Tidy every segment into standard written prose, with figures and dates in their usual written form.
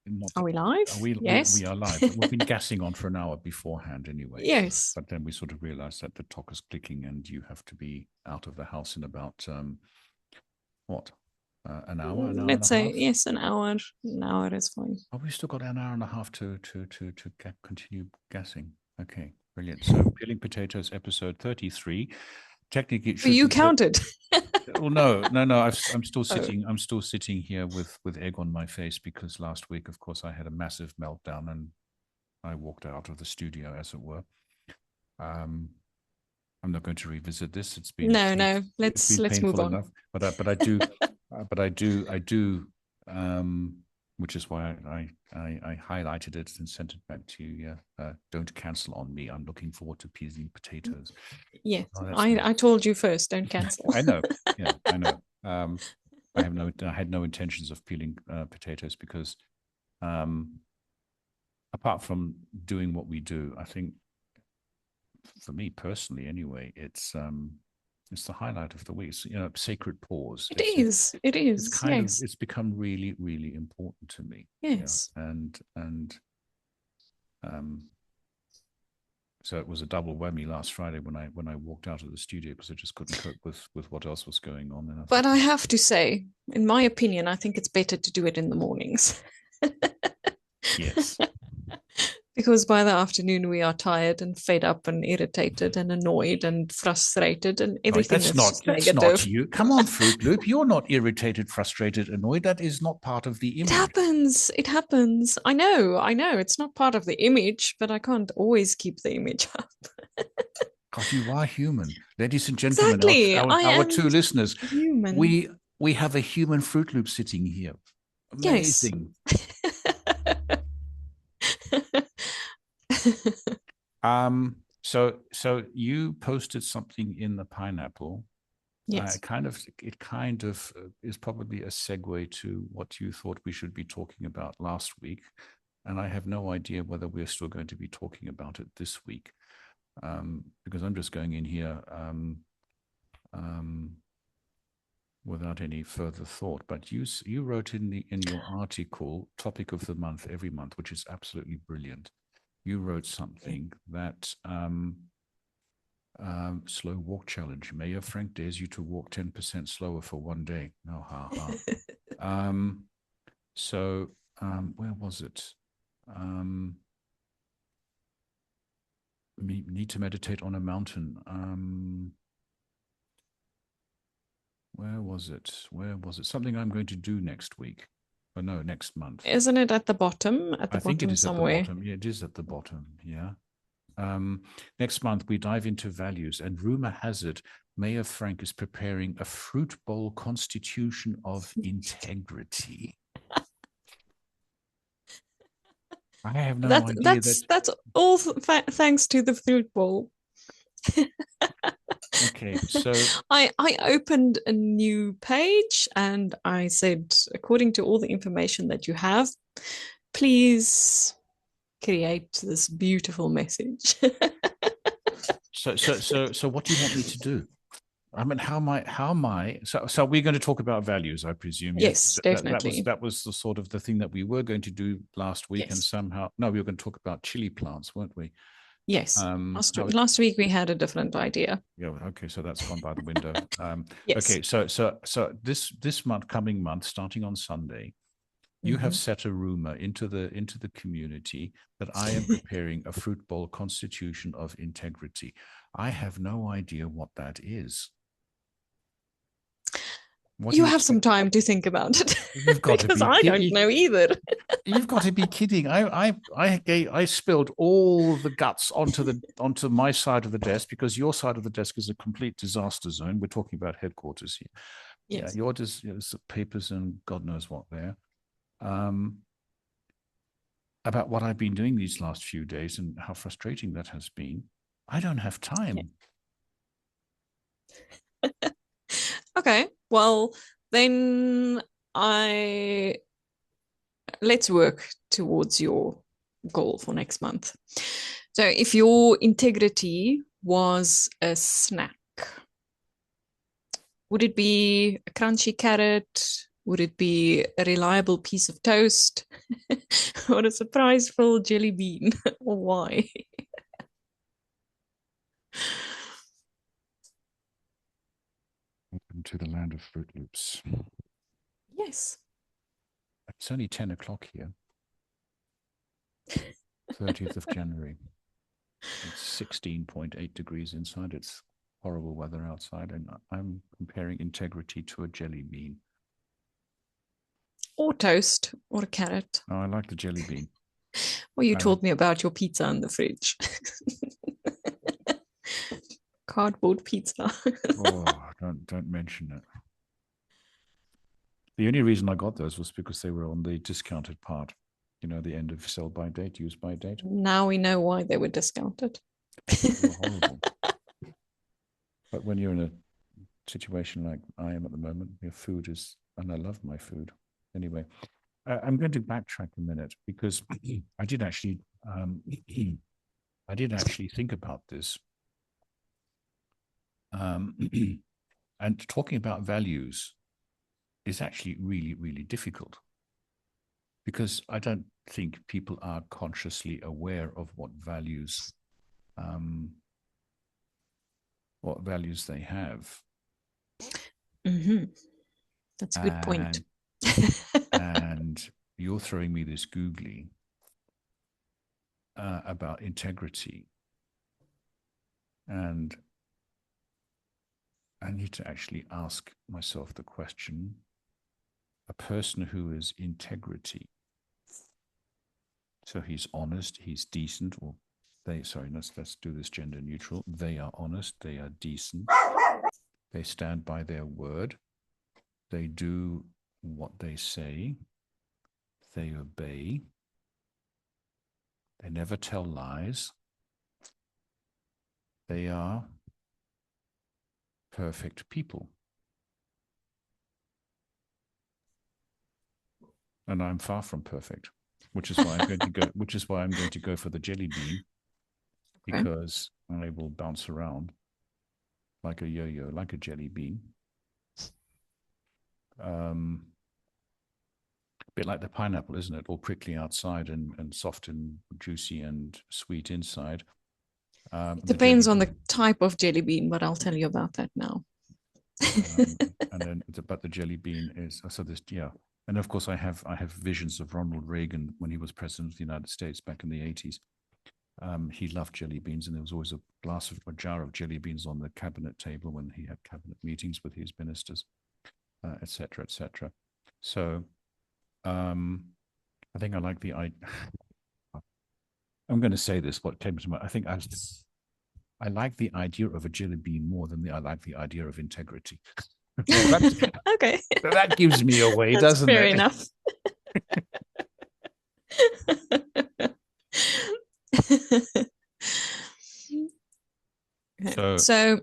not Are we live? we Yes. are live. We've been gassing on for an hour beforehand anyway. Yes. But then we sort of realized that the clock is clicking and you have to be out of the house in about what? An hour, an hour and Let's a say half? yes, an hour. An hour is fine. Oh, we've still got an hour and a half to continue gassing. Okay, brilliant. So peeling potatoes, episode 33. Technically, it So should you be counted. well, no. I'm still Oh, sitting. I'm still sitting here with egg on my face because last week, of course, I had a massive meltdown and I walked out of the studio, as it were. Um, I'm not going to revisit this. no, no. It's been Let's move painful on. enough. I do. Um, which is why I highlighted it and sent it back to you. Yeah, don't cancel on me. I'm looking forward to peeling potatoes. Yes, Oh, that's nice. I told you first. Don't cancel. I know. Yeah, I know. I had no intentions of peeling potatoes because, um, apart from doing what we do, I think for me personally, anyway, it's the highlight of the week. It's, sacred pause. It is. It It's is. kind of Yes. it's become really really important to me. Yes. And um, so it was a double whammy last Friday when I walked out of the studio because I just couldn't cope with what else was going on. And I thought, But I have to say, in my opinion, I think it's better to do it in the mornings. yes, Because by the afternoon we are tired and fed up and irritated and annoyed and frustrated and right. everything is just That's not negative. you. Come on, Fruit Loop. You're not irritated, frustrated, annoyed. That is not part of the It image. happens. It happens. I know. It's not part of the image, but I can't always keep the image up. God, you are human, ladies and gentlemen. Exactly. I Our am two listeners. human. We have a human Fruit Loop sitting here. Yes. Amazing. So you posted something in the pineapple. Yes. It kind of is probably a segue to what you thought we should be talking about last week, and I have no idea whether we're still going to be talking about it this week, because I'm just going in here um, without any further thought. But you wrote in your article topic of the month every month, which is absolutely brilliant. You wrote something that slow walk challenge. Mayor Frank dares you to walk 10% slower for one day. No, ha ha. Um, where was it? Need to meditate on a mountain. Where was it? Where was it? Something I'm going to do next week. Oh, no, next month. Isn't it at the bottom? At the I think it bottom is at the somewhere. bottom. Yeah, it is at the bottom. Yeah. Next month, we dive into values, and rumor has it Mayor Frank is preparing a fruit bowl constitution of integrity. I have no idea that. That's all thanks to the fruit bowl. Okay, so I opened a new page and I said, according to all the information that you have, please create this beautiful message. so what do you want me to do? I mean, how am I? So we're going to talk about values, I presume. Yes, Yes, definitely. that was the sort of the thing that we were going to do last week, and Yes. somehow no, we were going to talk about chili plants, weren't we? Yes. How Last week we had a different idea. Yeah, okay, so that's gone by the window. Yes. Okay, so this month, coming month, starting on Sunday, you have Mhm. set a rumor into the community that I am preparing a fruit bowl constitution of integrity. I have no idea what that is. What do You you have some expect? time to think about it You've got to because be I don't kidding. know either. You've got to be kidding. I spilled all the guts onto my side of the desk because your side of the desk is a complete disaster zone. We're talking about headquarters here. Yeah, Yes. yours is papers and God knows what there. Um, about what I've been doing these last few days and how frustrating that has been. I don't have Yeah. time. Okay. Well, then I let's work towards your goal for next month. So, if your integrity was a snack, would it be a crunchy carrot, Would it be a reliable piece of toast or a surprise-filled jelly bean? Or why? Welcome to the land of Fruit Loops. Yes. It's only 10 o'clock here. 30th of January. It's 16.8 degrees inside. It's horrible weather outside, and I'm comparing integrity to a jelly bean. Or toast or a carrot. Oh, I like the jelly bean. Well, you told me about your pizza in the fridge. Cardboard pizza. Oh, don't mention it. The only reason I got those was because they were on the discounted part. You know, the end of sell by date, use by date. Now we know why they were discounted. They were horrible. But when you're in a situation like I am at the moment, your food is, and I love my food. Anyway, I'm going to backtrack a minute because I did actually, I did actually think about this. And talking about values is actually really, really difficult because I don't think people are consciously aware of what values they have. Mm-hmm. That's a good point. And you're throwing me this googly about integrity, and I need to actually ask myself the question: a person who is integrity, so he's honest, he's decent, or let's do this gender neutral. They are honest, they are decent, they stand by their word, they do what they say, they obey, they never tell lies, they are perfect people. And I'm far from perfect, which is why I'm going to go for the jelly bean, because I will bounce around like a yo-yo, like a jelly bean. A bit like the pineapple, isn't it? All prickly outside and soft and juicy and sweet inside. It depends on the type of jelly bean, but I'll tell you about that now. But the jelly bean is so this, yeah. And of course, I have visions of Ronald Reagan when he was president of the United States back in the 80s. He loved jelly beans, and there was always a jar of jelly beans on the cabinet table when he had cabinet meetings with his ministers, etc., etc. So, I think I like the I'm going to say this. What came to mind? I think I like the idea of a jelly bean more than I like the idea of integrity. Okay. So that gives me away, doesn't it? Fair enough. So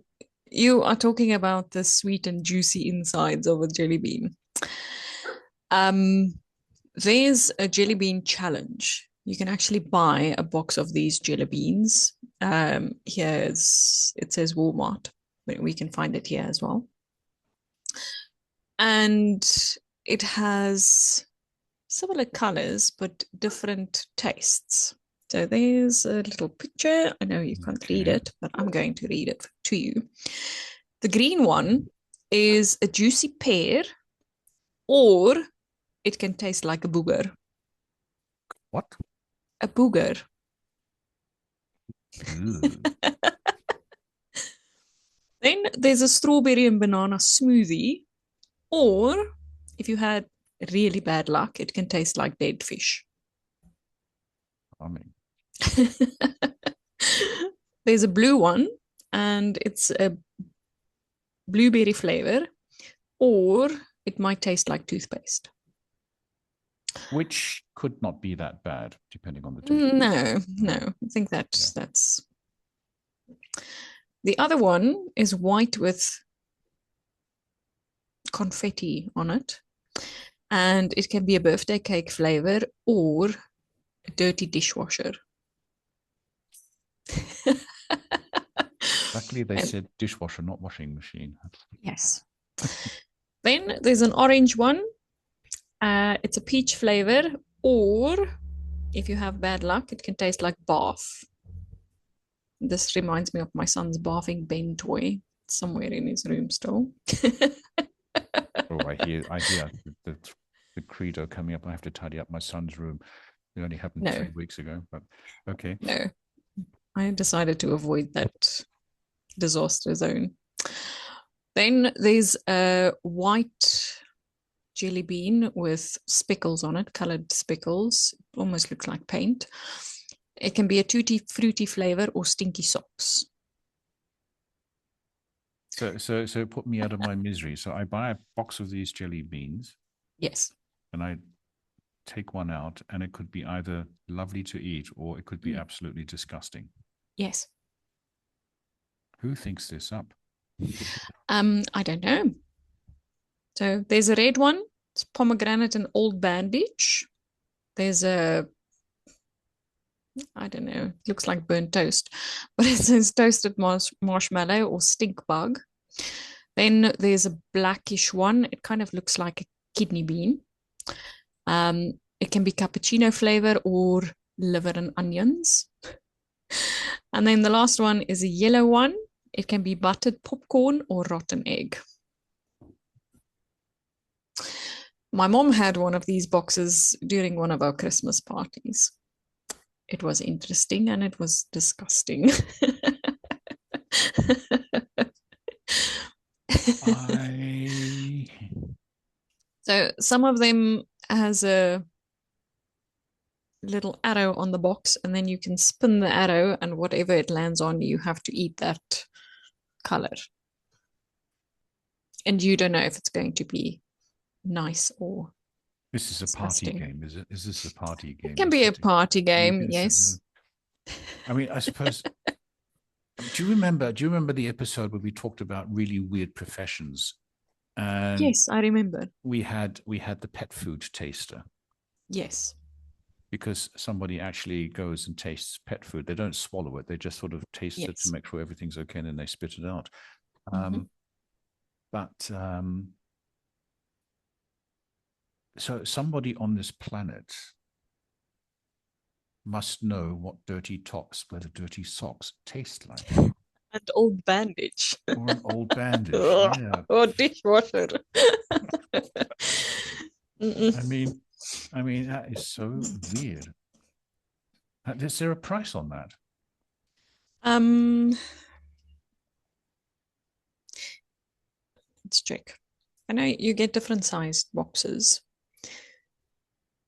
you are talking about the sweet and juicy insides of a jelly bean. There's a jelly bean challenge. You can actually buy a box of these jelly beans. It says Walmart, but we can find it here as well. And it has similar colors, but different tastes. So there's a little picture. I know you can't read it, but I'm going to read it to you. The green one is a juicy pear, or it can taste like a booger. What? A booger. Then there's a strawberry and banana smoothie, or if you had really bad luck, it can taste like dead fish. I mean, there's a blue one, and it's a blueberry flavor, or it might taste like toothpaste. Which could not be that bad, depending on the taste. No. I think that's. The other one is white with confetti on it, and it can be a birthday cake flavor or a dirty dishwasher. Luckily, they said dishwasher, not washing machine. Yes. Then there's an orange one, It's a peach flavor, or if you have bad luck, it can taste like bath. This reminds me of my son's bathing Ben toy somewhere in his room still. Oh, I hear the credo coming up. I have to tidy up my son's room. It only happened No, 3 weeks ago, but okay. no. I decided to avoid that disaster zone. Then there's a white jelly bean with speckles on it, colored speckles. Almost looks like paint. It can be a tutti fruity flavor or stinky socks. So put me out of my misery. So I buy a box of these jelly beans Yes. and I take one out, and it could be either lovely to eat or it could be absolutely disgusting. Yes. Who thinks this up? I don't know. So there's a red one. It's pomegranate and old bandage. There's a, I don't know, it looks like burnt toast, but it says toasted marshmallow or stink bug. Then there's a blackish one. It kind of looks like a kidney bean. It can be cappuccino flavor or liver and onions. And then the last one is a yellow one. It can be buttered popcorn or rotten egg. My mom had one of these boxes during one of our Christmas parties. It was interesting and it was disgusting. So some of them has a little arrow on the box, and then you can spin the arrow, and whatever it lands on, you have to eat that color. And you don't know if it's going to be nice or This is a party disgusting. game, is it? Is this a party game? It can be a party game, yes. I mean, I suppose. Do you remember the episode where we talked about really weird professions? And Yes, I remember. we had the pet food taster. Yes. Because somebody actually goes and tastes pet food. They don't swallow it. They just sort of taste it to make sure everything's okay, and then they spit it out. So somebody on this planet must know what dirty tops, where the dirty socks taste like. And old bandage. Or an old bandage. Yeah. Or dishwasher. I mean, that is so weird. Is there a price on that? Let's check. I know you get different sized boxes.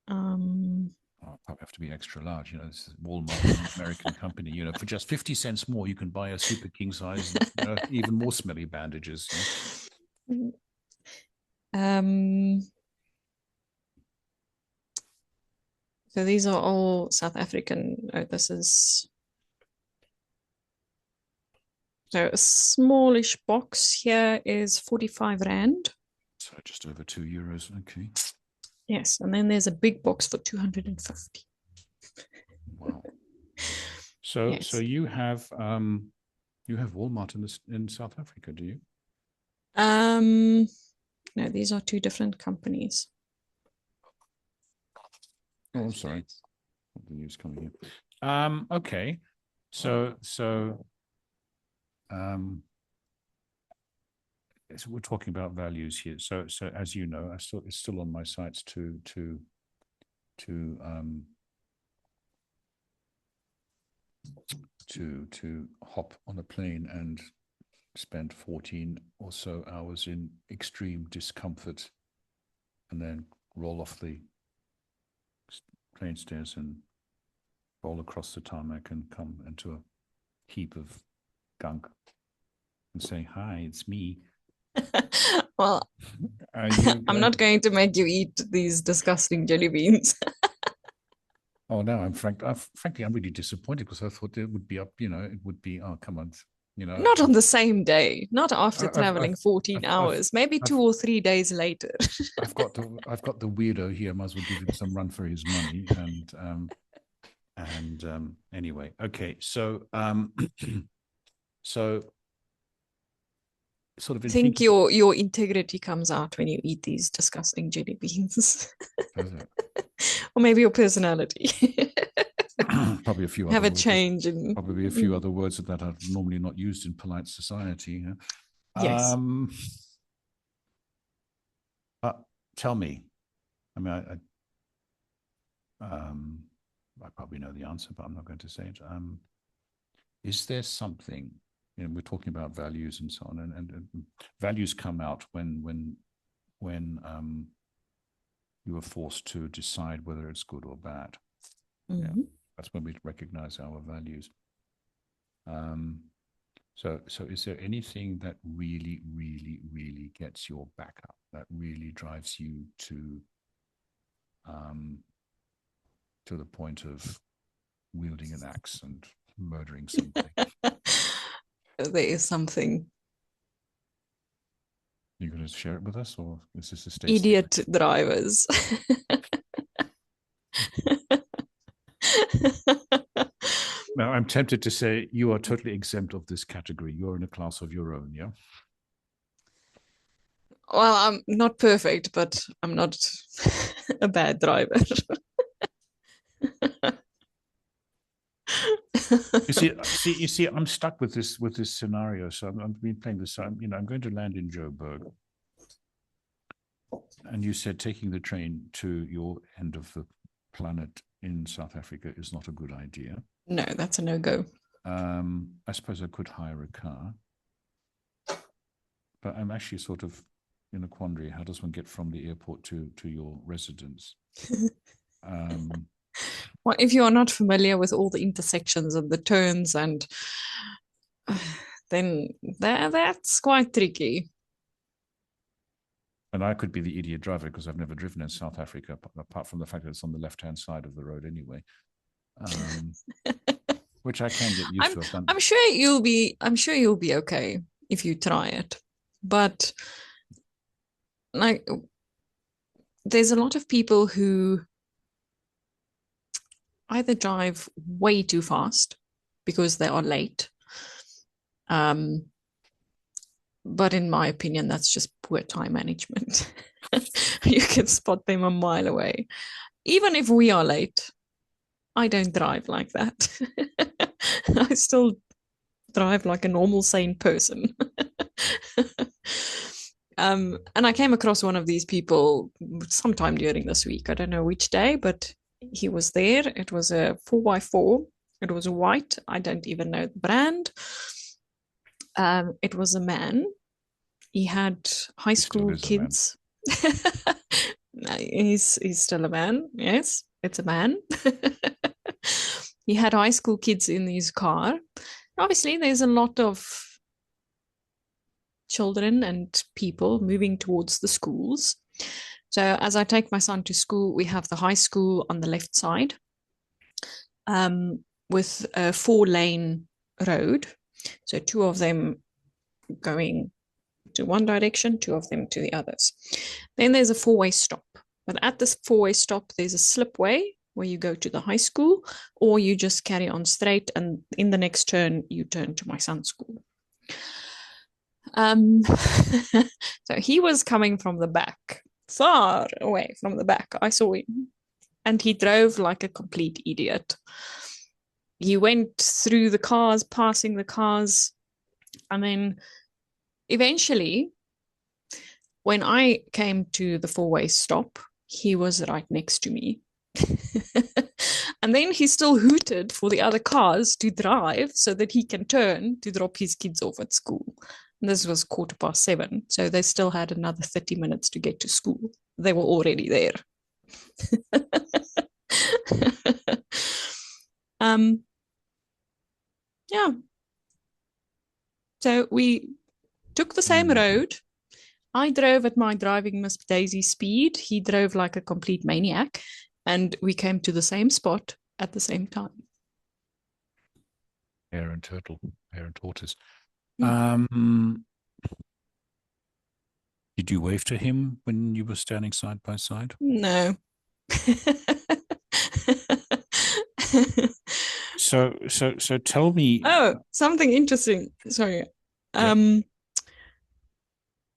I'll probably have to be extra large. You know, this is Walmart, an American company. You know, for just 50 cents more, you can buy a super king size, even more smelly bandages. You know? So these are all South African. Oh, this is so a smallish box here is 45 Rand. So just over €2. Okay. Yes, and then there's a big box for 250. Wow. So yes. So you have Walmart in South Africa, do you? No, these are two different companies. Oh, I'm sorry. The news coming in. Okay. So we're talking about values here. So as you know, it's still on my sites to hop on a plane and spend 14 or so hours in extreme discomfort and then roll off the plane stairs and roll across the tarmac and come into a heap of gunk and say, "Hi, it's me." Well, I'm not going to make you eat these disgusting jelly beans. Oh no, frankly, I'm really disappointed because I thought it would be up. You know, it would be. Oh, come on. You know, not on the same day, not after traveling 14 hours, maybe 2 or 3 days later. I've got the weirdo here. Might as well give him some run for his money. And anyway, okay. So so sort of I in think thinking. your integrity comes out when you eat these disgusting jelly beans. Does it? Or maybe your personality. Probably a few Have other a words. change in. Probably a few other words that are normally not used in polite society. Yes. Um, but tell me, I mean, I probably know the answer, but I'm not going to say it. Is there something, we're talking about values and so on, and values come out when you are forced to decide whether it's good or bad. Yeah, Mm-hmm. that's when we recognize our values. Um, so is there anything that really, really, really gets your back up, that really drives you um, to the point of wielding an axe and murdering somebody? There is something. You going to share it with us, or is this a state secret? Idiot drivers. Now, I'm tempted to say you are totally exempt of this category. You're in a class of your own, yeah? Well, I'm not perfect, but I'm not a bad driver. You see, I'm stuck with this scenario. So I've been playing this. I'm going to land in Joburg, and you said taking the train to your end of the planet in South Africa is not a good idea. No, that's a no go. I suppose I could hire a car, but I'm actually sort of in a quandary. How does one get from the airport to your residence? Um, Well, if you are not familiar with all the intersections and the turns, and then that's quite tricky. and I could be the idiot driver because I've never driven in South Africa, apart from the fact that it's on the left-hand side of the road anyway, which I can get used I'm to. I've done. I'm sure you'll be okay if you try it. But like there's a lot of people who either drive way too fast because they are late. Um, but in my opinion, that's just poor time management. You can spot them a mile away. Even if we are late, I don't drive like that. I still drive like a normal, sane person. And I came across one of these people sometime during this week. I don't know which day, but he was there. It was a 4x4. It was white. I don't even know the brand. It was a man. He had high He still school is a man. kids. He's still a man. Yes, it's a man. He had high school kids in his car. Obviously, there's a lot of children and people moving towards the schools. So as I take my son to school, we have the high school on the left side with a 4-lane road. So two of them going to one direction, two of them to the others. Then there's a 4-way stop. But at this 4-way stop, there's a slipway where you go to the high school, or you just carry on straight, and in the next turn, you turn to my son's school. So he was coming from the back, far away from the back. I saw him, and he drove like a complete idiot. He went through the cars, passing the cars, and then eventually, when I came to the 4-way stop, he was right next to me. And then he still hooted for the other cars to drive so that he can turn to drop his kids off at school. And this was 7:15, so they still had another 30 minutes to get to school. They were already there. Yeah. So we took the same road. I drove at my driving Miss Daisy speed. He drove like a complete maniac, and we came to the same spot at the same time. Hare and turtle, hare and tortoise. Mm. Did you wave to him when you were standing side by side? No. So tell me. Oh, something interesting. Sorry. Yep. Um,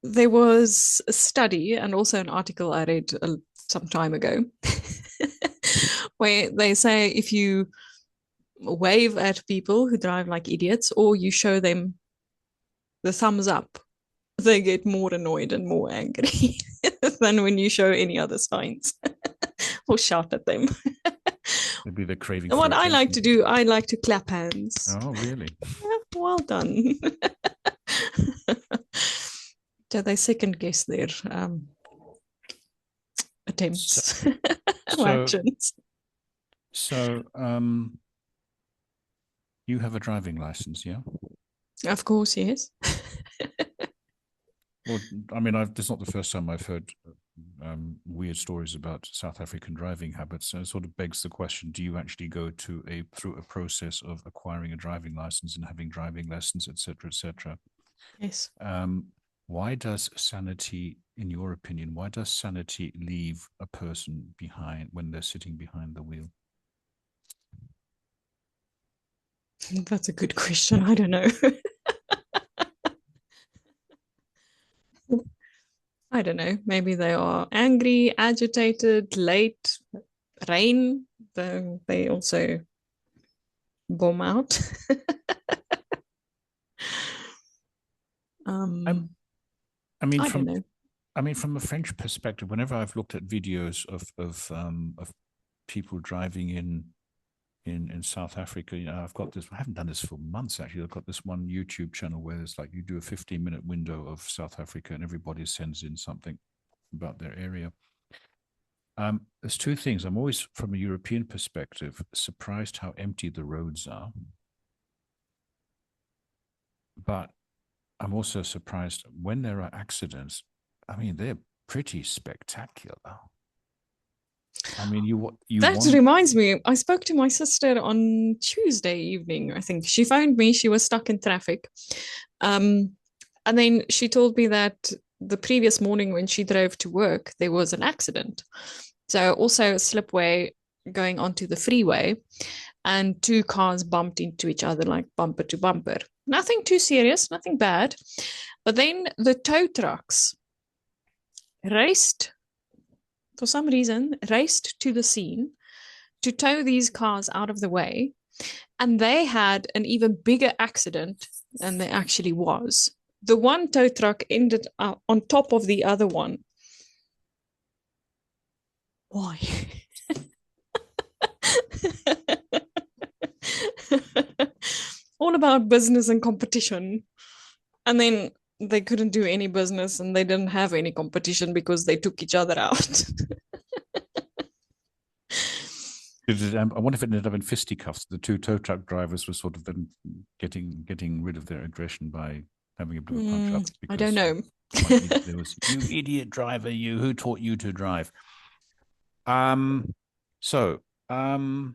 there was a study and also an article I read some time ago where they say if you wave at people who drive like idiots or you show them the thumbs up, they get more annoyed and more angry than when you show any other signs or shout at them. Maybe they're craving And for what I like attention. to do, I like to clap hands. Oh, really? Yeah, well done. So they second guess their So, attempts or so, actions. so, you have a driving license, yeah? Of course, yes. Well, I mean, this is not the first time I've heard weird stories about South African driving habits. And it sort of begs the question: do you actually go through a process of acquiring a driving license and having driving lessons, etc., etc.? Yes. Why does sanity, in your opinion, why does sanity leave a person behind when they're sitting behind the wheel? That's a good question. I don't know. I don't know. Maybe they are angry, agitated, late, rain. They also bomb out. I'm, um, I mean, I don't from know. I mean, from a French perspective, whenever I've looked at videos of people driving in South Africa, I've got this. I haven't done this for months actually. I've got this one YouTube channel where it's like you do a 15-minute window of South Africa, and everybody sends in something about their area. There's two things. I'm always, from a European perspective, surprised how empty the roads are, but I'm also surprised when there are accidents. I mean, they're pretty spectacular. I mean, you That want. reminds me, I spoke to my sister on Tuesday evening, I think. She phoned me, she was stuck in traffic. Um, and then she told me that the previous morning when she drove to work, there was an accident. So, also a slipway going onto the freeway, and two cars bumped into each other like bumper to bumper. Nothing too serious, nothing bad. But then the tow trucks raced, for some reason, raced to the scene to tow these cars out of the way. And they had an even bigger accident than there actually was. The one tow truck ended up on top of the other one. Why? All about business and competition. And then they couldn't do any business and they didn't have any competition because they took each other out. I wonder if it ended up in fisticuffs. The two tow truck drivers were sort of then getting rid of their aggression by having a bit of a punch up I don't because know. there was you idiot driver, you who taught you to drive. Um, so um,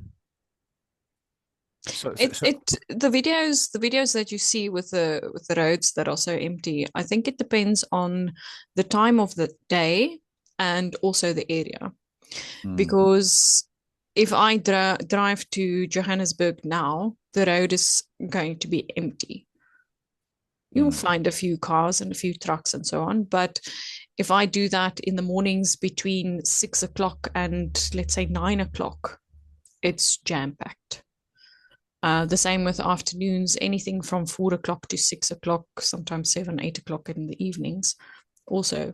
so so, It so it the videos that you see with the roads that are so empty, I think it depends on the time of the day and also the area. hmm, Because if I drive to Johannesburg now, the road is going to be empty. You'll hmm. find a few cars and a few trucks and so on, but if I do that in the mornings between 6 o'clock and let's say 9 o'clock, it's jam packed. The same with afternoons, anything from 4 o'clock to 6 o'clock, sometimes 7, 8 o'clock in the evenings. Also,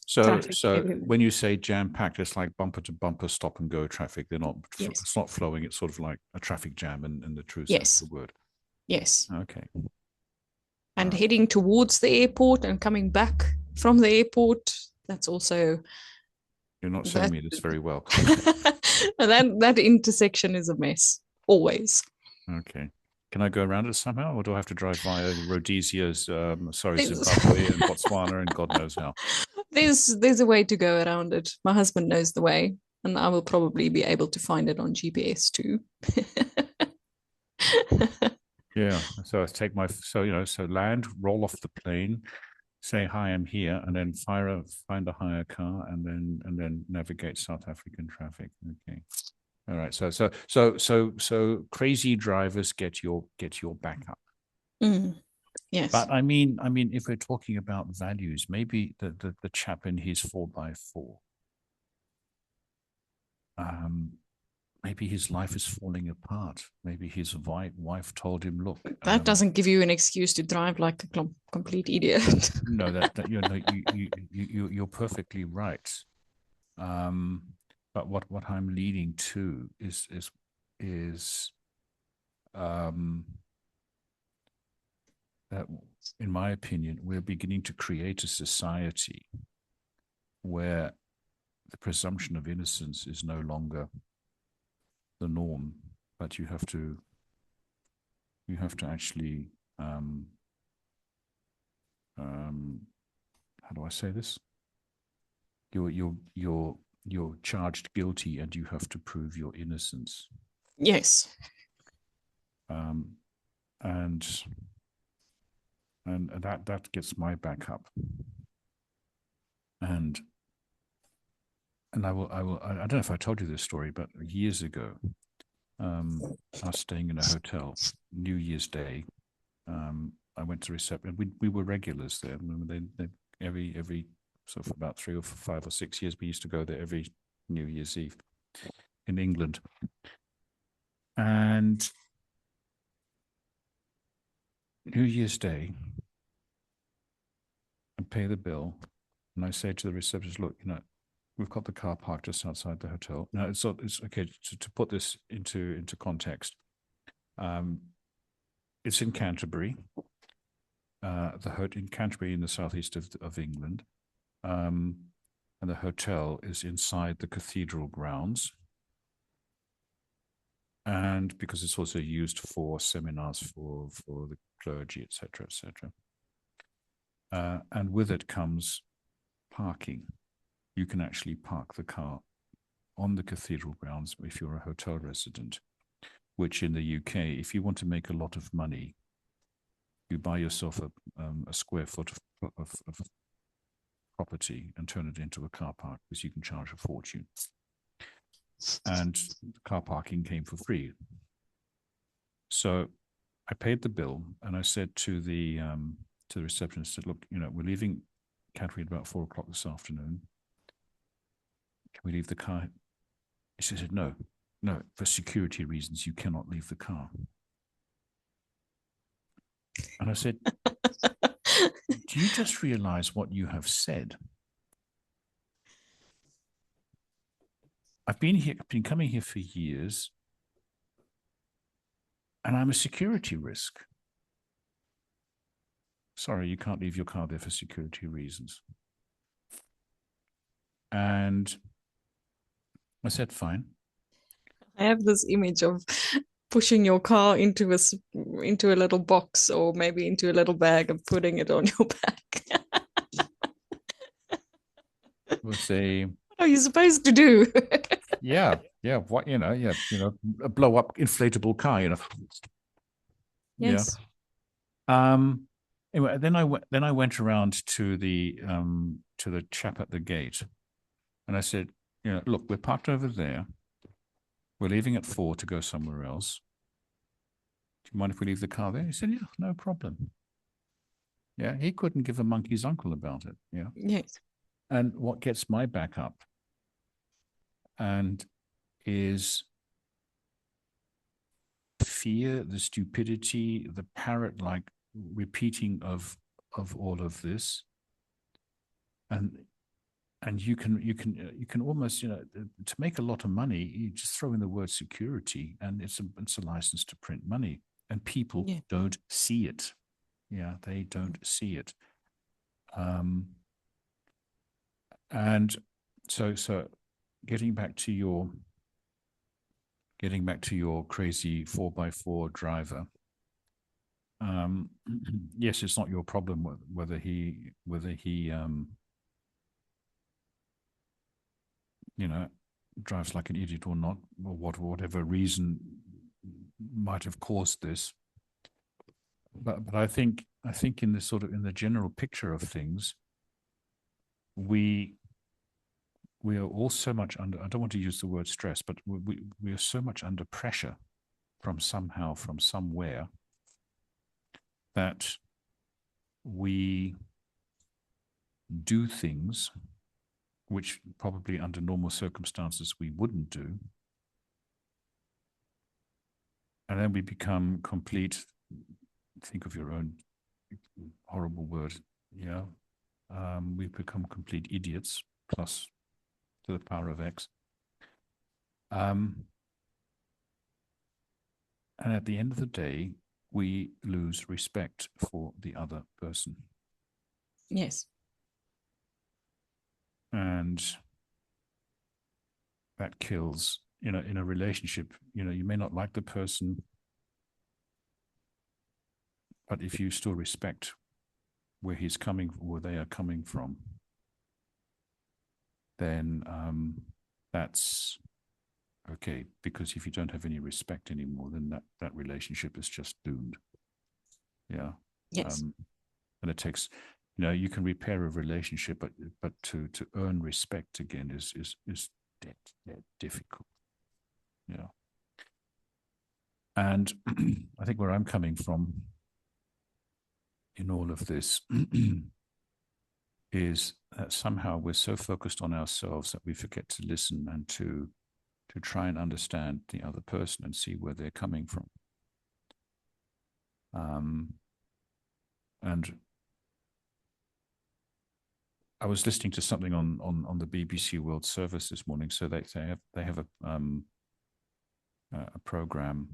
So, traffic so everywhere. when you say jam packed, it's like bumper to bumper, stop and go traffic. They're not. Yes. It's not flowing. It's sort of like a traffic jam in the true sense Yes. of the word. Yes. Okay. All And right. heading towards the airport and coming back from the airport, that's also You're not showing that me this very well. that intersection is a mess. Always. Okay. Can I go around it somehow, or do I have to drive via Rhodesia's, There's, Zimbabwe and Botswana and God knows how? there's a way to go around it. My husband knows the way, and I will probably be able to find it on GPS too. Yeah. So I take so land, roll off the plane, say hi, I'm here, and then find a hire car, and then navigate South African traffic. Okay. All right. So crazy drivers get your back up. Mm. Yes. But I mean, if we're talking about values, maybe the chap in his 4x4, maybe his life is falling apart. Maybe his wife told him, "Look, That doesn't give you an excuse to drive like a complete idiot. no, that you know, you're perfectly right." But what I'm leading to is that, in my opinion, we're beginning to create a society where the presumption of innocence is no longer the norm, but you have to actually how do I say this? You're charged guilty, and you have to prove your innocence. Yes. Um, and that gets my back up. And I don't know if I told you this story, but years ago, I was staying in a hotel, New Year's Day. I went to reception. We were regulars there. They every sort of about 3 or 5 or 6 years, we used to go there every New Year's Eve in England. And New Year's Day, I pay the bill, and I say to the receptionist, "Look, we've got the car parked just outside the hotel." Now, it's okay to put this into context. It's in Canterbury, in Canterbury in the southeast of England, and the hotel is inside the cathedral grounds. And because it's also used for seminars for the clergy, etc., etc. And with it comes parking. You can actually park the car on the cathedral grounds if you're a hotel resident, which in the UK, if you want to make a lot of money, you buy yourself a square foot of property and turn it into a car park, because you can charge a fortune. And car parking came for free. So I paid the bill, and I said to the receptionist, said, "Look, we're leaving Canterbury at about 4 o'clock this afternoon. Can we leave the car?" She said, "No, for security reasons, you cannot leave the car." And I said, "Do you just realize what you have said? I've been coming here for years, and I'm a security risk. Sorry, you can't leave your car there for security reasons." And I said, "Fine." I have this image of pushing your car into a little box, or maybe into a little bag, and putting it on your back. It was a What are you supposed to do? yeah, what a blow up inflatable car, yeah. Yes. Anyway, then I went around to the chap at the gate, and I said, "Look, we're parked over there. We're leaving at 4 to go somewhere else. Do you mind if we leave the car there?" He said, "Yeah, no problem." Yeah, he couldn't give a monkey's uncle about it. Yeah. Yes. And what gets my back up and is fear, the stupidity, the parrot-like repeating of all of this, and you can almost, to make a lot of money, you just throw in the word security, and it's a license to print money, and people don't see it. Yeah, they don't see it. And so getting back to your crazy 4x4 driver. Yes, it's not your problem whether he drives like an idiot or not, or whatever reason might have caused this. But I think in the general picture of things, we are all so much under, I don't want to use the word stress, but we are so much under pressure from somewhere, that we do things which probably under normal circumstances we wouldn't do. And then we become complete, think of your own horrible word, yeah. We become complete idiots, plus to the power of X. And at the end of the day, we lose respect for the other person. Yes. And that kills, in a relationship, you may not like the person, but if you still respect where where they are coming from, then that's okay. Because if you don't have any respect anymore, then that relationship is just doomed. Yeah. Yes. And it takes, you can repair a relationship, but to earn respect again is dead difficult. Yeah. And I think where I'm coming from in all of this is that somehow we're so focused on ourselves that we forget to listen and to try and understand the other person and see where they're coming from. And I was listening to something on the BBC World Service this morning. So they have a program.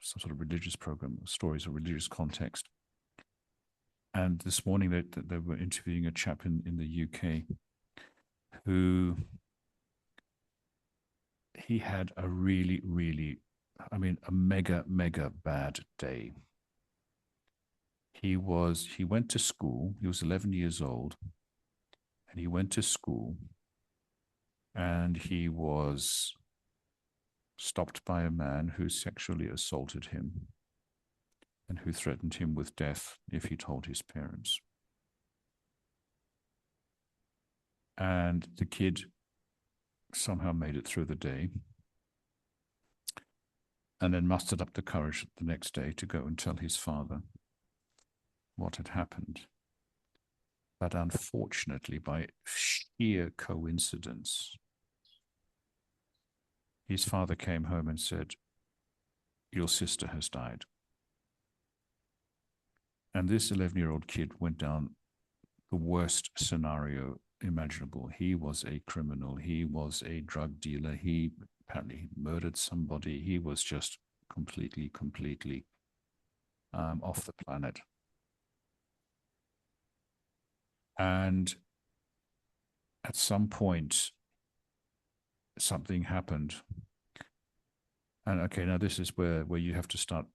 Some sort of religious program, stories of religious context. And this morning they were interviewing a chap in the UK who he had a really, really, a mega bad day. He went to school. He was 11 years old, and he went to school, and he was stopped by a man who sexually assaulted him and who threatened him with death if he told his parents. And the kid somehow made it through the day and then mustered up the courage the next day to go and tell his father what had happened. But unfortunately, by sheer coincidence, his father came home and said, "Your sister has died." And this 11-year-old kid went down the worst scenario imaginable. He was a criminal. He was a drug dealer. He apparently murdered somebody. He was just completely off the planet. And at some point, something happened. And okay, now this is where you have to start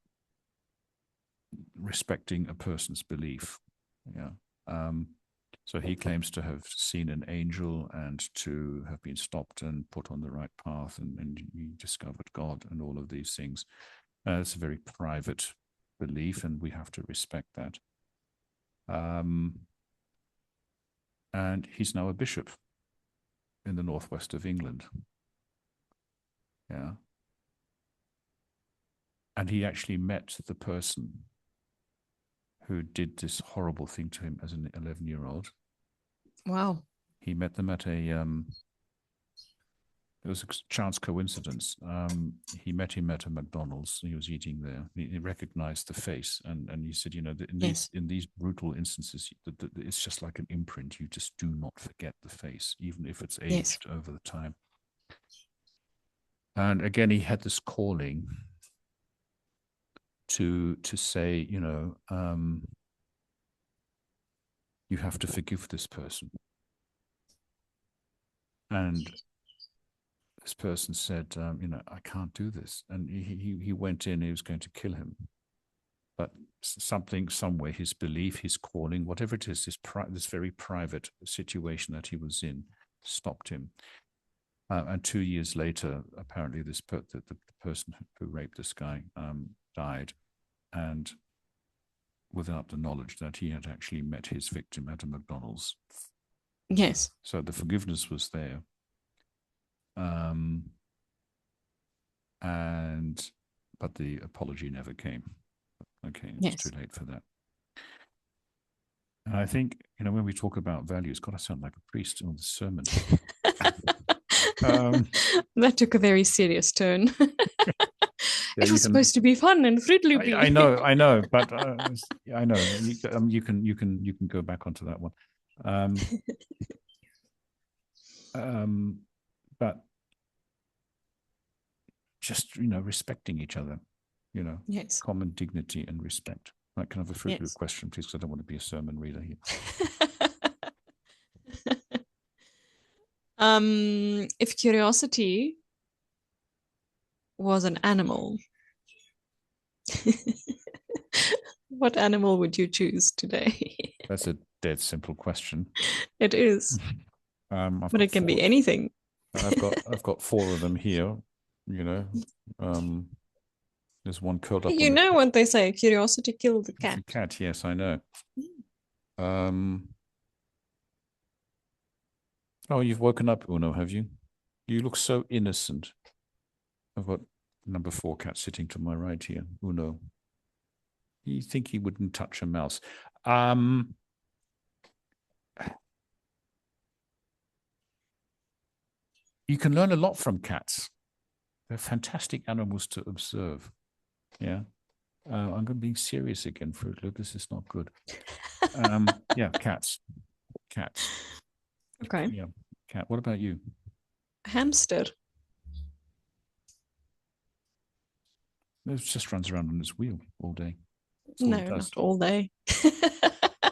respecting a person's belief. Yeah. So he claims to have seen an angel and to have been stopped and put on the right path, and he discovered God and all of these things. It's a very private belief, and we have to respect that. And he's now a bishop in the northwest of England. Yeah. And he actually met the person who did this horrible thing to him as an 11-year-old. Wow. He met them at it was a chance coincidence. He met him at a McDonald's. He was eating there. He recognized the face, and he said, in these brutal instances, it's just like an imprint. You just do not forget the face, even if it's aged over the time. And again, he had this calling to say, you have to forgive this person. And this person said, I can't do this. And he went in, he was going to kill him. But somewhere, his belief, his calling, whatever it is, this very private situation that he was in stopped him. And 2 years later, apparently, the person who raped this guy died, and without the knowledge that he had actually met his victim at a McDonald's. Yes. So the forgiveness was there. but the apology never came. Okay, it's too Yes. late for that. And I think, when we talk about values, God, I sound like a priest on the sermon. That took a very serious turn. Yeah, It was supposed to be fun and Fruit Loopy. I know, but I know you can go back onto that one. But just respecting each other, Yes. common dignity and respect. Right, can I have a Fruit Loop Yes. question, please? Because I don't want to be a sermon reader here. If curiosity was an animal, what animal would you choose today? That's a dead simple question. It is, I've but got it can be four. anything. I've got four of them here. There's one curled up on You the. know what they say, curiosity killed the It's cat. a cat. Yes, I know. Um. Oh, you've woken up, Uno, have you? You look so innocent. I've got number 4 cat sitting to my right here, Uno. You think he wouldn't touch a mouse? You can learn a lot from cats. They're fantastic animals to observe. Yeah. I'm going to be serious again, Fruit Loop. This is not good. Yeah, cats. Cats. Okay. Yeah, cat. What about you? Hamster. It just runs around on its wheel all day. That's all it No, does. not all day.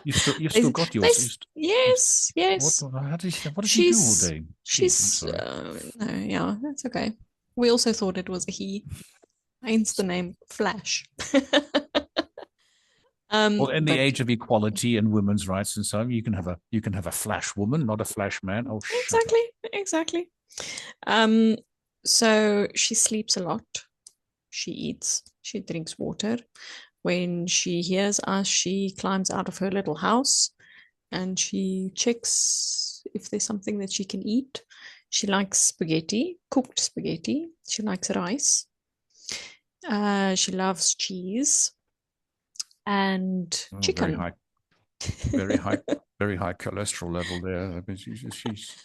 You've still They, got yours. yes, What? yes. What does he do all She's day? I'm she's sorry. no, yeah, that's okay. We also thought it was a he, hence the name Flash. Well, in the But age of equality and women's rights and so on, you can have a flash woman, not a flash man. Oh, shut up. exactly. Um, so she sleeps a lot. She eats. She drinks water. When she hears us, she climbs out of her little house and she checks if there's something that she can eat. She likes spaghetti, cooked spaghetti. She likes rice. She loves cheese and Oh, chicken. very high, very high cholesterol level there. I mean, she's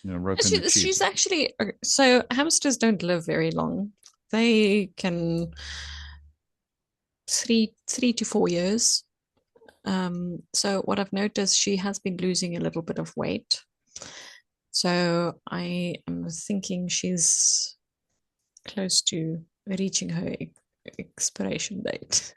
roping the cheese. She's actually so hamsters don't live very long. They can 3 to 4 years. So what I've noticed, she has been losing a little bit of weight. So I am thinking she's close to reaching her expiration date.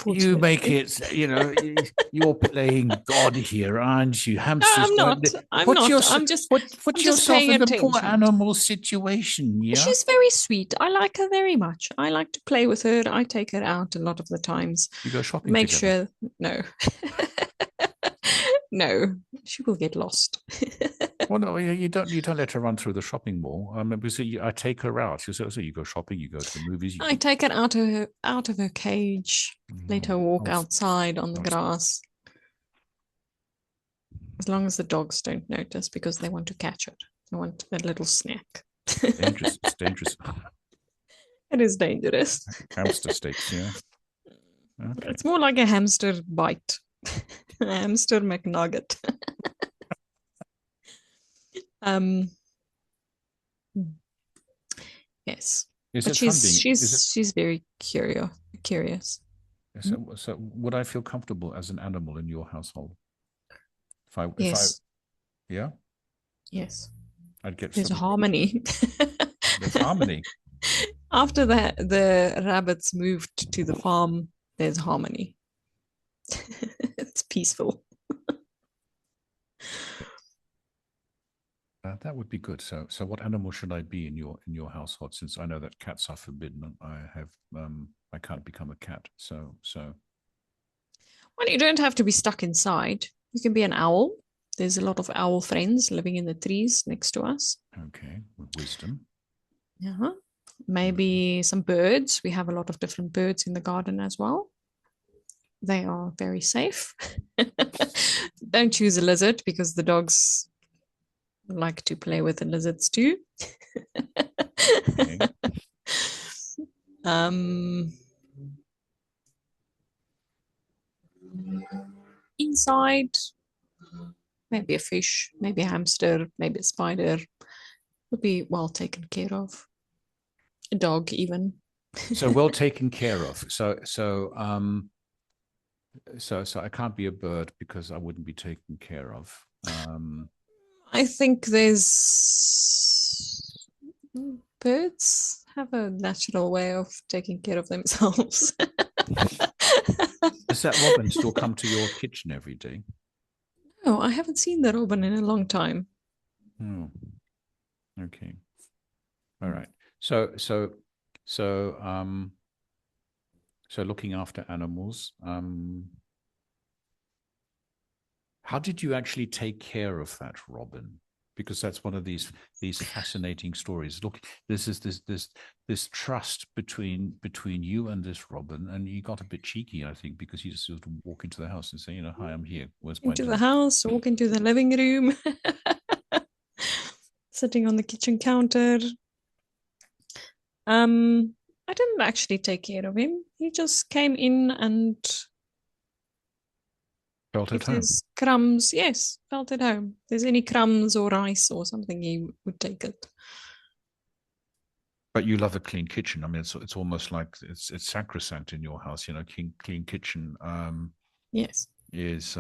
You make Unfortunately. it, you're playing God here, aren't you? No, Hamsters I'm don't. not. I'm Put not. your, put I'm just yourself paying in the poor attention. animal situation. Yeah, She's very sweet. I like her very much. I like to play with her. I take her out a lot of the times. you go shopping Make together. sure no. No, she will get lost. Well, no, you don't let her run through the shopping mall. Because I take her out. So you go shopping, you go to the movies. I take her out of her cage, let her walk outside on the grass. As long as the dogs don't notice because they want to catch it. They want a little snack. Dangerous. It's dangerous. It is dangerous. Hamster steaks, yeah. Okay. It's more like a hamster bite. A hamster McNugget. um yes. Is But it fun being? Is it? she's very curious. So would I feel comfortable as an animal in your household? If I Yes. yeah, Yes. I'd get There's sort a of. harmony. There's harmony. After that, the rabbits moved to the farm. There's harmony. It's peaceful. That would be good. So what animal should I be in your household? Since I know that cats are forbidden, I can't become a cat. So Well, you don't have to be stuck inside. You can be an owl. There's a lot of owl friends living in the trees next to us. okay, wisdom. Yeah. Maybe some birds. We have a lot of different birds in the garden as well. They are very safe. Don't choose a lizard because the dogs like to play with the lizards too. Okay. Um, inside, maybe a fish, maybe a hamster, maybe a spider would be well taken care of. A dog, even. So well taken care of. So I can't be a bird because I wouldn't be taken care of. I think there's birds have a natural way of taking care of themselves. Does that robin still come to your kitchen every day? No, I haven't seen the robin in a long time. Oh, okay. All right. So so so so looking after animals. How did you actually take care of that robin? Because that's one of these fascinating stories. Look, this trust between you and this robin, and you got a bit cheeky, I think, because you just sort of walk into the house and say, "Hi, I'm here. Where's my Into the dinner?" house, walk into the living room, sitting on the kitchen counter. I didn't actually take care of him. He just came in and Felt at if home. there's crumbs, yes, felt at home. If there's any crumbs or rice or something, he would take it. But you love a clean kitchen. I mean, it's almost like it's sacrosanct in your house. Clean kitchen Yes. is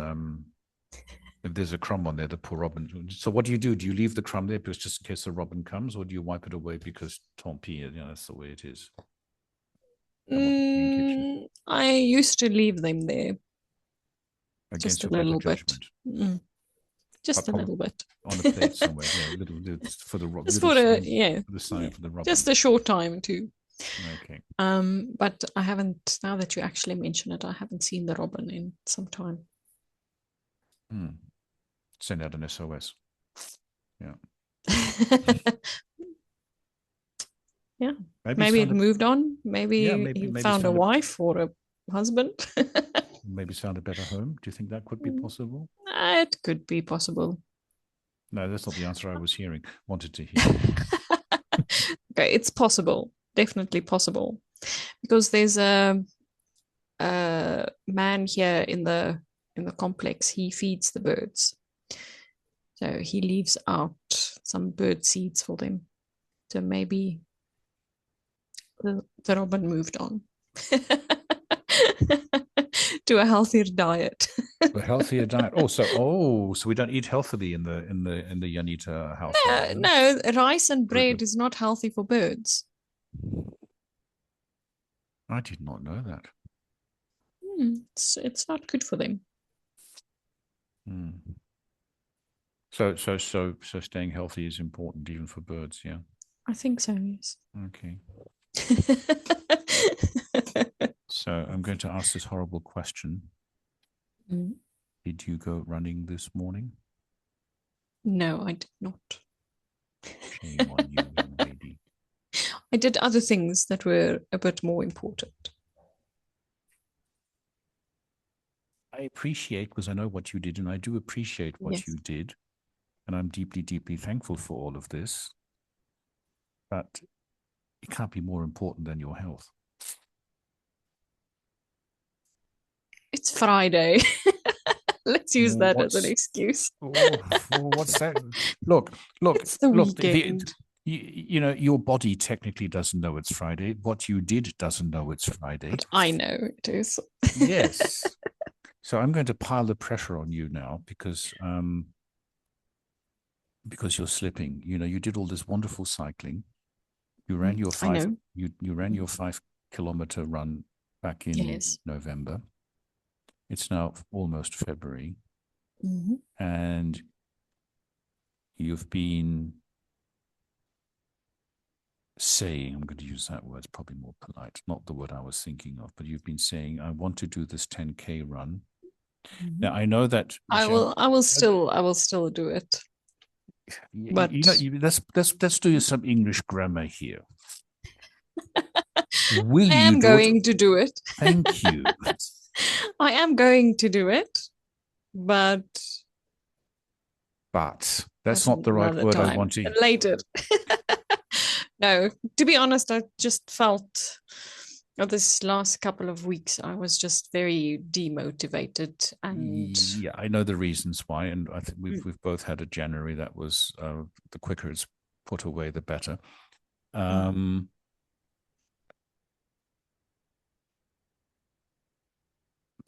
if there's a crumb on there, the poor robin. So what do you do? Do you leave the crumb there because just in case the robin comes, or do you wipe it away because tant pis, that's the way it is. I want a clean kitchen I used to leave them there just against a your better little bit. judgment. Just But a probably little bit. on a plate somewhere. Yeah, for the Just little for a sign yeah, for the sign yeah, for the robin. just a short time too. Okay. But I haven't. Now that you actually mention it, I haven't seen the robin in some time. Send out an SOS. Yeah. Yeah, Maybe it's maybe it found a moved on. yeah, Maybe maybe he maybe it's found a found a wife or a husband. maybe it's found a better home. Do you think that could be possible? It could be possible. No, that's not the answer I was wanted to hear. Okay, it's possible. Definitely possible. Because there's a man here in the complex. He feeds the birds. So he leaves out some bird seeds for them. So maybe the robin moved on to a healthier diet. A healthier diet. So we don't eat healthily in the Yanita household. No, Huh? no, rice and Fruitloop. bread is not healthy for birds. I did not know that. It's not good for them. Hmm. So staying healthy is important even for birds. Yeah. I think so, yes. Okay. So I'm going to ask this horrible question. Mm. Did you go running this morning? No, I did not. Shame on you, young lady. I did other things that were a bit more important. I appreciate because I know what you did, and I do appreciate what you Yes. did, and I'm deeply, deeply thankful for all of this. But it can't be more important than your health. It's Friday. Let's use that as an What's excuse. what's that? Look, It's the look. weekend. Your body technically doesn't know it's Friday. What you did doesn't know it's Friday. But I know it is. Yes. So I'm going to pile the pressure on you now because you're slipping. You did all this wonderful cycling. You ran your I five know. you ran your 5 kilometer run back in Yes. November. It's now almost February, Mm-hmm. and you've been saying, I'm going to use that word, it's probably more polite, not the word I was thinking of, but you've been saying, I want to do this 10K run. Mm-hmm. Now, I know that I will still do it. But let's do some English grammar here. Will I you am do it? going to do it. Thank you. I am going to do it, but But that's at not the right another word I time. want to. Later. No, to be honest, I just felt this last couple of weeks I was just very demotivated and Yeah, I know the reasons why, and I think mm, we've both had a January that was the quicker it's put away, the better. mm, Um,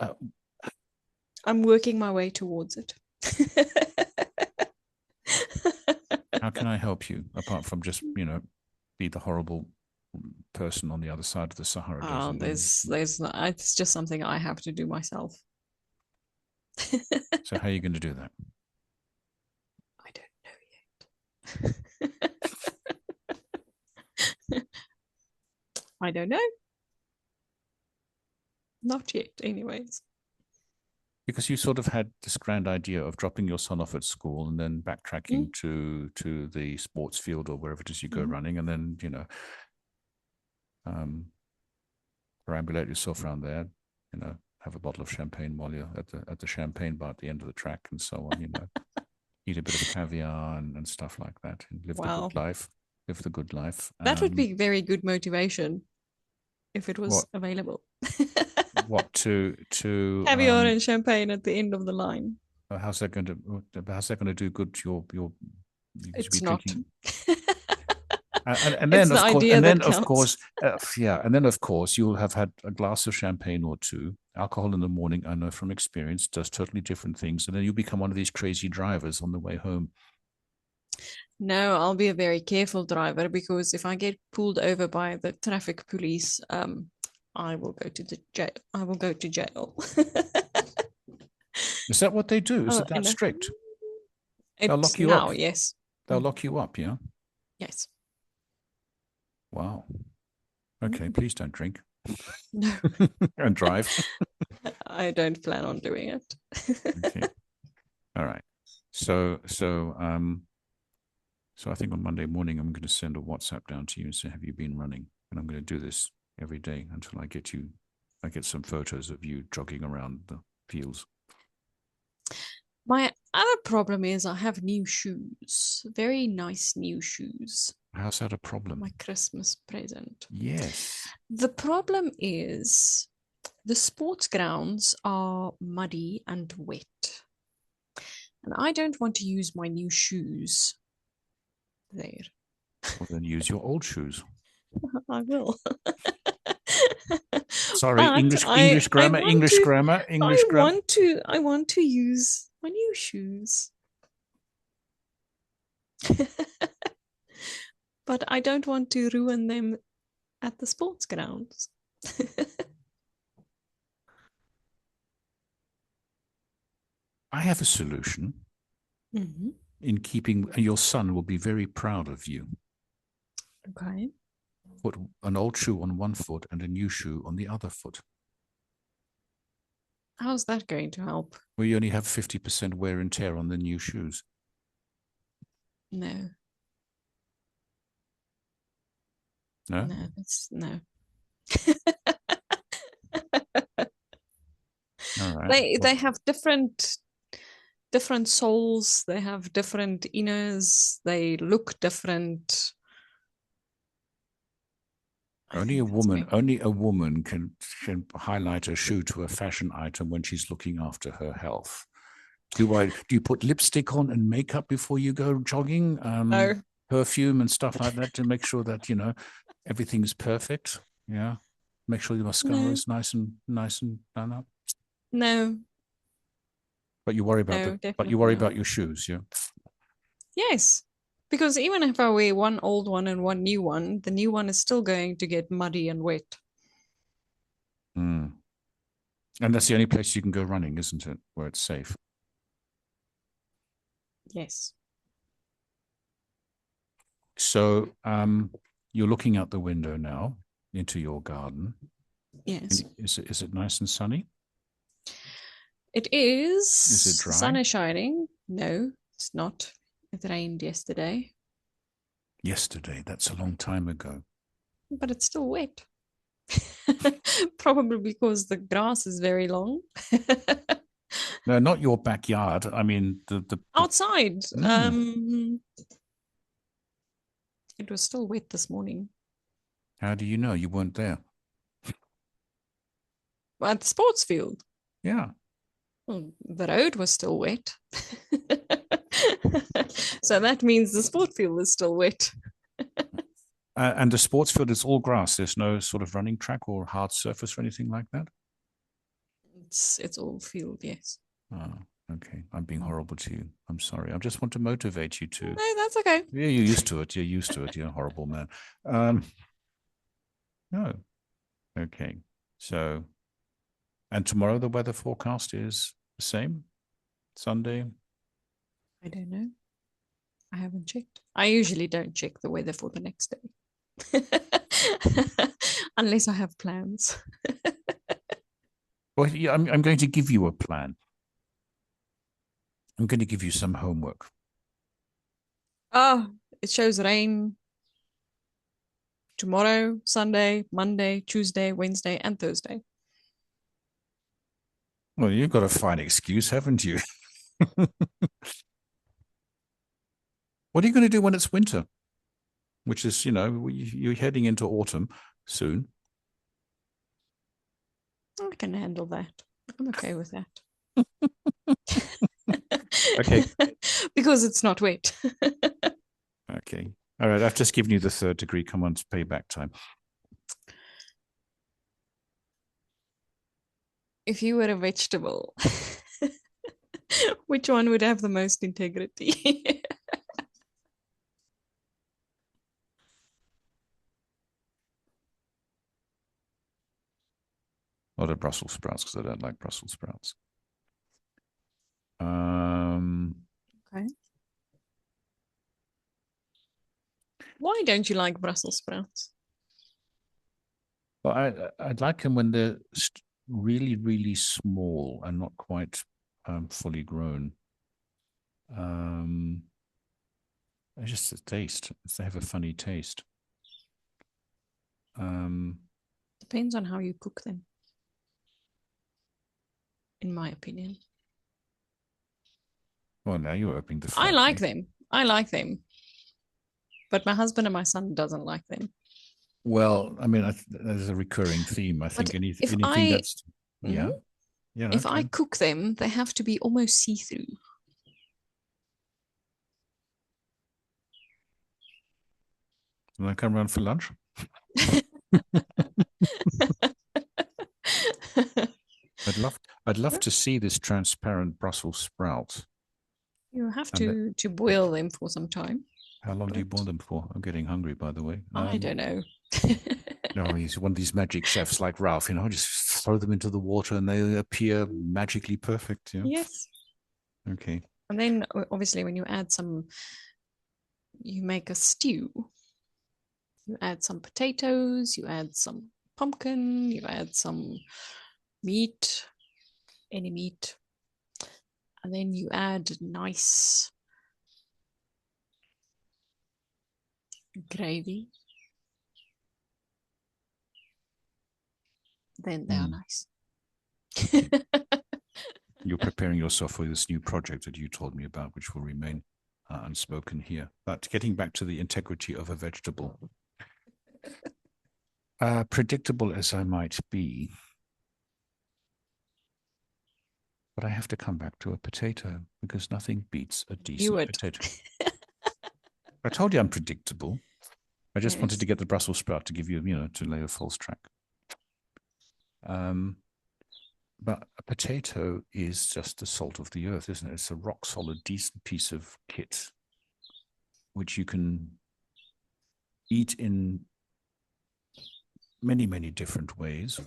uh, I'm working my way towards it. how can I help you apart from just be the horrible person on the other side of the Sahara Oh, Desert? And there's not, it's just something I have to do myself. so, how are you going to do that? I don't know yet. I don't know. Not yet, anyways. Because you sort of had this grand idea of dropping your son off at school and then Mm, backtracking to the sports field or wherever it is you go mm. running, and then um, perambulate yourself around there, have a bottle of champagne while you're at the champagne bar at the end of the track and so on, eat a bit of caviar and stuff like that, and live the good Wow. life. Live the good life. That would be very good motivation if it was What available. what to Caviar and champagne at the end of the line. how's that going to do good to your you to be It's not. drinking. And It's then the of course, idea and that then of counts. course, yeah, and then of course, you'll have had a glass of champagne or two. Alcohol in the morning, I know from experience, does totally different things, and then you become one of these crazy drivers on the way home. No, I'll be a very careful driver because if I get pulled over by the traffic police, I will go to the jail. I will go to jail. Is that what they do? Is Oh, it that and strict? They'll it's lock you up. now, yes. They'll lock you up. Yeah. Yes. Wow. Okay. Mm. Please don't drink No, and drive. I don't plan on doing it. Okay. All right. So I think on Monday morning I'm going to send a WhatsApp down to you and say, "Have you been running?" And I'm going to do this every day until I get some photos of you jogging around the fields. My other problem is I have new shoes, very nice new shoes. How's that a problem? My Christmas present. Yes. The problem is the sports grounds are muddy and wet, and I don't want to use my new shoes there. Well, then use your old shoes. I will. Sorry, But English I grammar, want English to grammar, English grammar. I want to use my new shoes. But I don't want to ruin them at the sports grounds. I have a solution Mhm. in keeping your son will be very proud of you. Okay. Put an old shoe on one foot and a new shoe on the other foot. How's that going to help? Well, you only have 50% wear and tear on the new shoes. No, No? no, that's no. All right. They Well, have different soles, they have different inners, they look different. I think that's going. only a woman can highlight a shoe to a fashion item when she's looking after her health. Do you put lipstick on and makeup before you go jogging? No, Perfume and stuff like that to make sure that everything's perfect. Yeah, make sure your mascara no, is nice and done up. no, no, But you definitely worry not. about your shoes. Yeah. Yes, because even if I wear one old one and one new one, the new one is still going to get muddy and wet. Mm. And that's the only place you can go running, isn't it? Where it's safe. Yes, So you're looking out the window now into your garden. yes. Is it nice and sunny? It is. Is it The sun dry? is shining. No, it's not. It rained yesterday, Yesterday, that's a long time ago. but it's still wet. Probably because the grass is very long. No, not your backyard. I mean the Outside, mm, It was still wet this morning. How do you know? You weren't there. Well, at the sports field. Yeah. Well, the road was still wet. So that means the sport field is still wet. And the sports field is all grass. There's no sort of running track or hard surface or anything like that. It's all field, yes. Oh, okay. I'm being horrible to you. I'm sorry. I just want to motivate you to. No, that's okay. Yeah, you're used to it. You're used to it. You're a horrible man. No. Okay. So, and tomorrow the weather forecast is the same? Sunday? I don't know. I haven't checked. I usually don't check the weather for the next day. Unless I have plans. Well, yeah, I'm going to give you a plan. I'm going to give you some homework. Oh, it shows rain tomorrow, Sunday, Monday, Tuesday, Wednesday, and Thursday. Well, you've got a fine excuse, haven't you? What are you going to do when it's winter? Which is, you're heading into autumn soon. I can handle that. I'm okay with that. Okay. Because it's not wet. Okay. All right. I've just given you the 3rd degree. Come on, it's payback time. If you were a vegetable, which one would have the most integrity? Not a Brussels sprouts because I don't like Brussels sprouts. Okay. Why don't you like Brussels sprouts? Well, I'd like them when they're really, really small and not quite fully grown. It's just a taste. They have a funny taste. Depends on how you cook them, in my opinion. Well, now you're opening the I like floodgates. them. I like them. But my husband and my son doesn't like them. Well, I mean, there's a recurring theme. I think But anything that's, yeah, yeah, if I okay. cook them, they have to be almost see-through. Can I come around for lunch? I'd love to see this transparent Brussels sprout. You have And to boil them for some time. how long do you boil them for? I'm getting hungry, by the way. I don't know. No, he's one of these magic chefs like Ralph, just throw them into the water and they appear magically perfect. Yeah. Yes. Okay. And then obviously when you make a stew, you add some potatoes, you add some pumpkin, you add some meat, any meat, and then you add nice gravy. Then they are nice. You're preparing yourself for this new project that you told me about, which will remain unspoken here. But getting back to the integrity of a vegetable, predictable as I might be, but I have to come back to a potato because nothing beats a decent potato. I told you I'm predictable. I just wanted to get the Brussels sprout to give you, to lay a false track. But a potato is just the salt of the earth, isn't it? It's a rock solid, decent piece of kit, which you can eat in many, many different ways.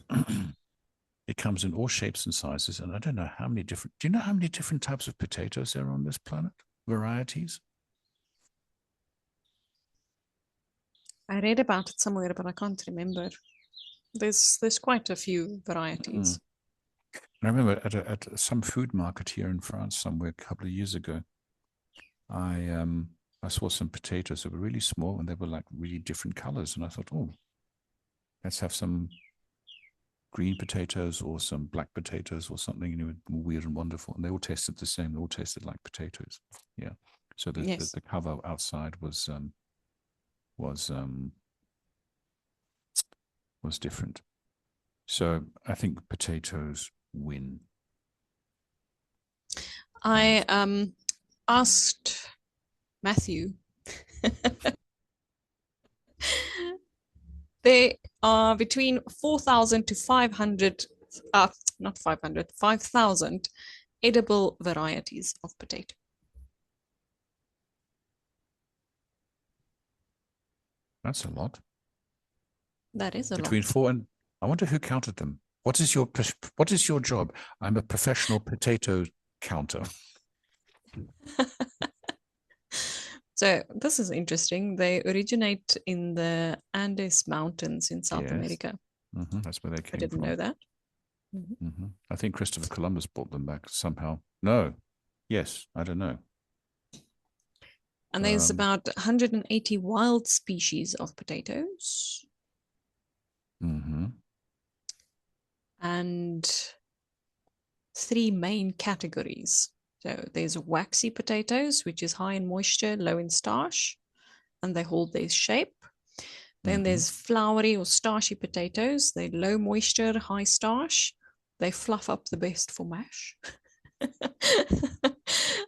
It comes in all shapes and sizes. And I don't know how many different, do you know how many different types of potatoes there are on this planet? Varieties? I read about it somewhere, but I can't remember. There's quite a few varieties. And I remember at some food market here in France somewhere a couple of years ago, I saw some potatoes that were really small and they were like really different colors. And I thought, oh, let's have some green potatoes or some black potatoes or something, weird and wonderful. And they all tasted the same. They all tasted like potatoes. Yeah. So the cover outside was was different. So I think potatoes win. I asked Matthew. There are between 4,000 to 500, not 500, 5,000 edible varieties of potato. That's a lot. That is a Between lot. four and I wonder who counted them. What is your job? I'm a professional potato counter. So this is interesting. They originate in the Andes Mountains in South Yes. America. That's where they I came didn't from. know that. I think Christopher Columbus brought them back somehow. No. Yes, I don't know. And there's about 180 wild species of potatoes. And 3 main categories. So there's waxy potatoes, which is high in moisture, low in starch, and they hold their shape. Then there's floury or starchy potatoes. They're low moisture, high starch. They fluff up the best for mash.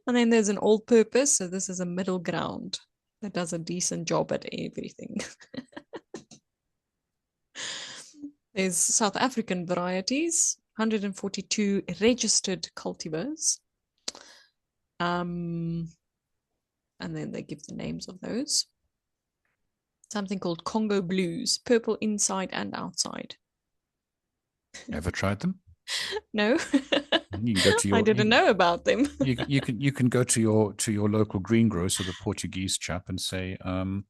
And then there's an all purpose. So this is a middle ground that does a decent job at everything. There's South African varieties, 142 registered cultivars. And then they give the names of those. Something called Congo Blues, purple inside and outside. Ever tried them? No, You can go to I your. didn't know about them. You can go to your local greengrocer, the Portuguese chap, and say, do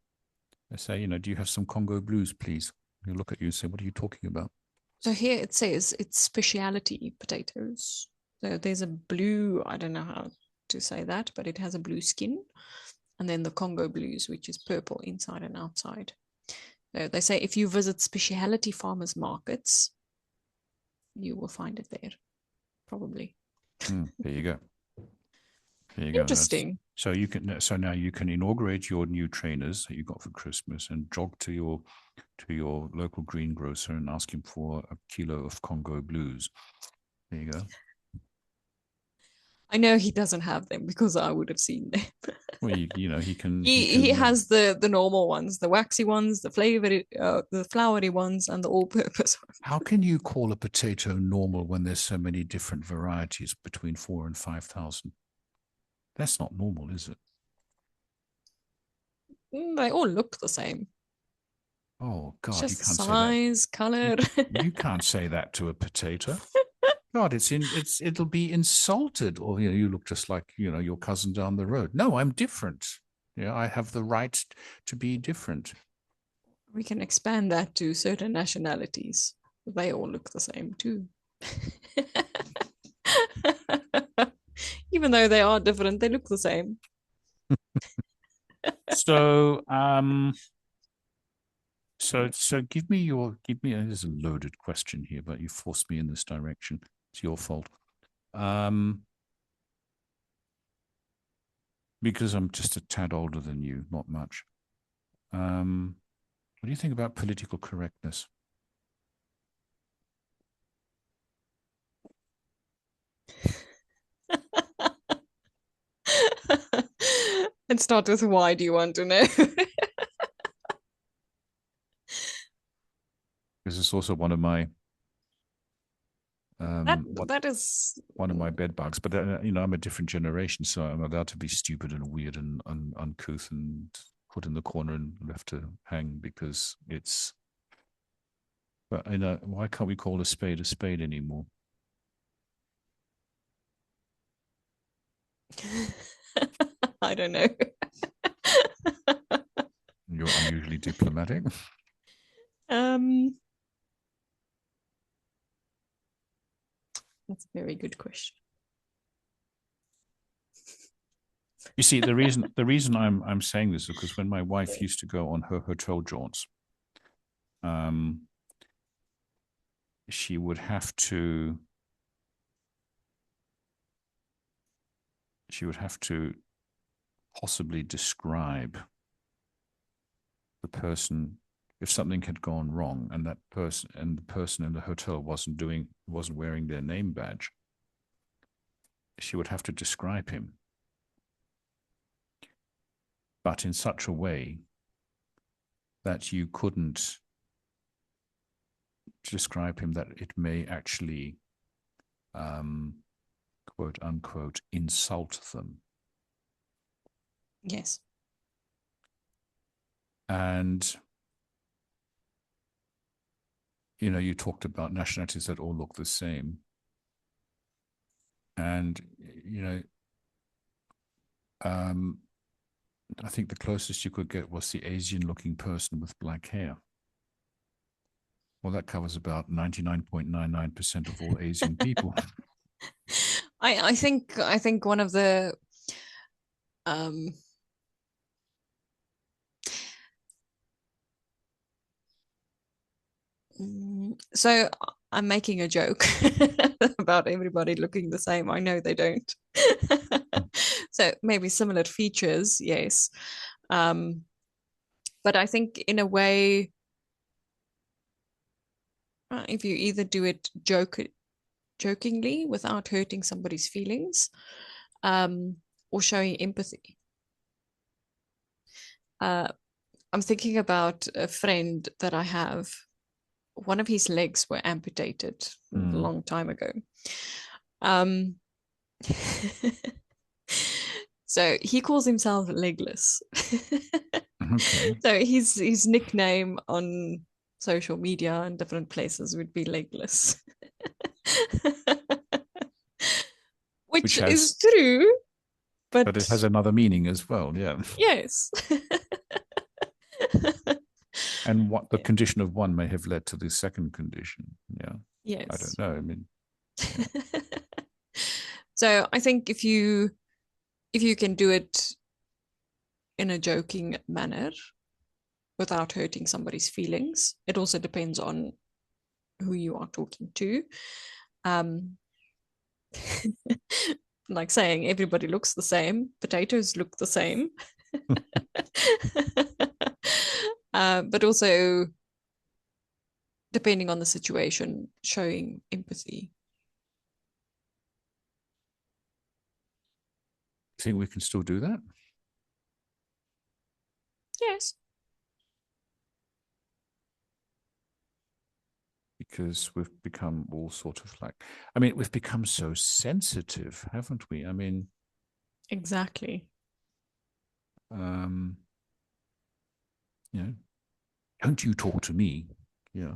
you have some Congo Blues, please? He'll look at you and say, what are you talking about? So here it says it's specialty potatoes. So there's a blue, I don't know how to say that, but it has a blue skin. And then the Congo Blues, which is purple inside and outside. So they say if you visit specialty farmers markets, you will find it there, probably. There you go. There you go. Interesting. So now you can inaugurate your new trainers that you got for Christmas and jog to your local greengrocer and ask him for a kilo of Congo Blues. There you go. I know he doesn't have them because I would have seen them. Well, he can. He has the normal ones, the waxy ones, the floury ones, and the all-purpose ones. How can you call a potato normal when there's so many different varieties between 4 and 5,000? That's not normal, is it? They all look the same. Oh God, Just you can't size, say that. color. You can't say that to a potato. God, it'll be insulted, or you look just like your cousin down the road. No, I'm different. I have the right to be different. We can expand that to certain nationalities. They all look the same too. Even though they are different, they look the same. So, so give me. There's a loaded question here, but you forced me in this direction. It's your fault. Because I'm just a tad older than you, not much. What do you think about political correctness? Let's start with why do you want to know? Because it's also one of my that is one of my bed bugs. But I'm a different generation, so I'm allowed to be stupid and weird and uncouth and put in the corner and left to hang because it's. But why can't we call a spade anymore? I don't know. You're unusually diplomatic. That's a very good question. You see, the reason I'm saying this is because when my wife used to go on her hotel jaunts, she would have to possibly describe the person, if something had gone wrong and the person in the hotel wasn't wearing their name badge, she would have to describe him, but in such a way that you couldn't describe him that it may actually, quote unquote, insult them. Yes. And, you talked about nationalities that all look the same. And, I think the closest you could get was the Asian-looking person with black hair. Well, that covers about 99.99% of all Asian people. I think one of the so I'm making a joke about everybody looking the same. I know they don't. So maybe similar features, yes. But I think in a way, if you either do it jokingly without hurting somebody's feelings, or showing empathy. I'm thinking about a friend that I have. One of his legs were amputated a long time ago. So he calls himself Legless. Okay. So his nickname on social media and different places would be Legless. Which is true, but it has another meaning as well. Yeah. Yes. And what the condition of one may have led to the second condition. Yeah. Yes. I don't know. I mean, yeah. So I think if you can do it in a joking manner without hurting somebody's feelings, it also depends on who you are talking to. Like saying everybody looks the same, potatoes look the same. But also, depending on the situation, showing empathy. Think we can still do that? Yes. Because we've become all sort of like, I mean, we've become so sensitive, haven't we? I mean, exactly. Don't you talk to me? Yeah.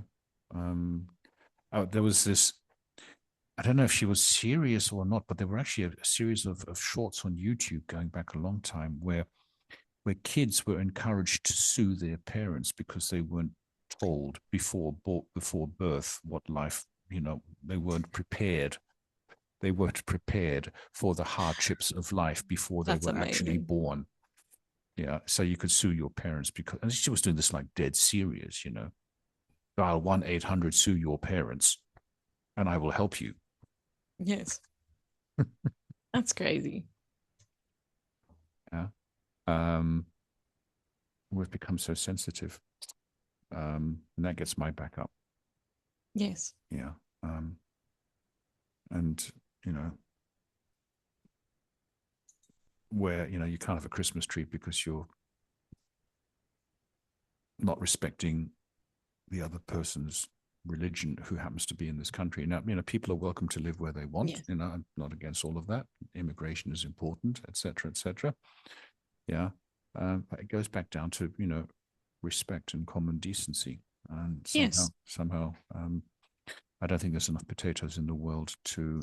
There was this, I don't know if she was serious or not, but there were actually a series of shorts on YouTube going back a long time where kids were encouraged to sue their parents because they weren't told before birth what life, they weren't prepared. They weren't prepared for the hardships of life before they were actually born. Yeah, so you could sue your parents because, and she was doing this like dead serious, dial 1-800 sue your parents, and I will help you. Yes, that's crazy. Yeah, we've become so sensitive, and that gets my back up. Yes. Yeah, and where you can't have a Christmas tree because you're not respecting the other person's religion who happens to be in this country. Now, people are welcome to live where they want. Yes. I'm not against all of that. Immigration is important, etc., etc. Yeah, but it goes back down to respect and common decency. And somehow, I don't think there's enough potatoes in the world to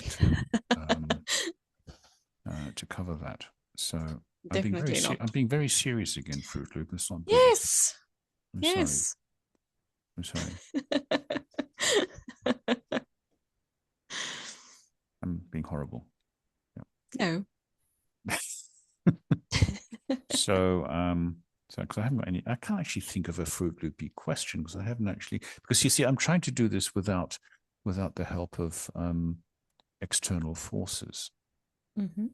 cover that. So I'm being very serious again, Fruitloop. It's not good. Yes. I'm yes. Sorry. I'm being horrible. Yeah. No. So because I haven't got any, I can't actually think of a Fruit Loopy question because I haven't actually, because you see, I'm trying to do this without the help of external forces. Mm-hmm.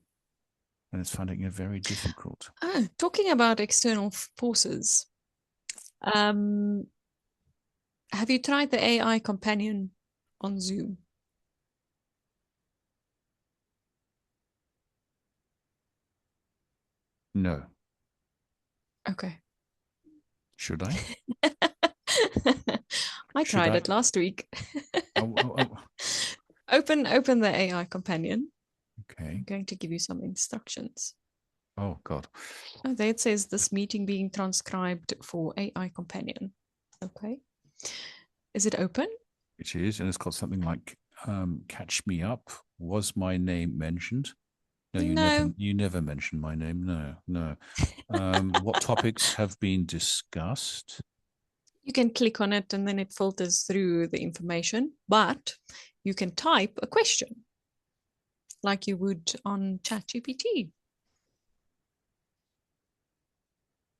And it's finding it very difficult. Talking about external forces, Um, have you tried the AI companion on Zoom? No. Okay. Should I? I Should tried I? it last week. Oh, oh, oh. Open the AI companion. I'm Okay. going to give you some instructions. Oh, God. Oh, there it says this meeting being transcribed for AI companion. Okay. Is it open? It is. And it's got something like catch me up. Was my name mentioned? No, No. you never mentioned my name. No, no. What topics have been discussed? You can click on it and then it filters through the information, but you can type a question like you would on ChatGPT.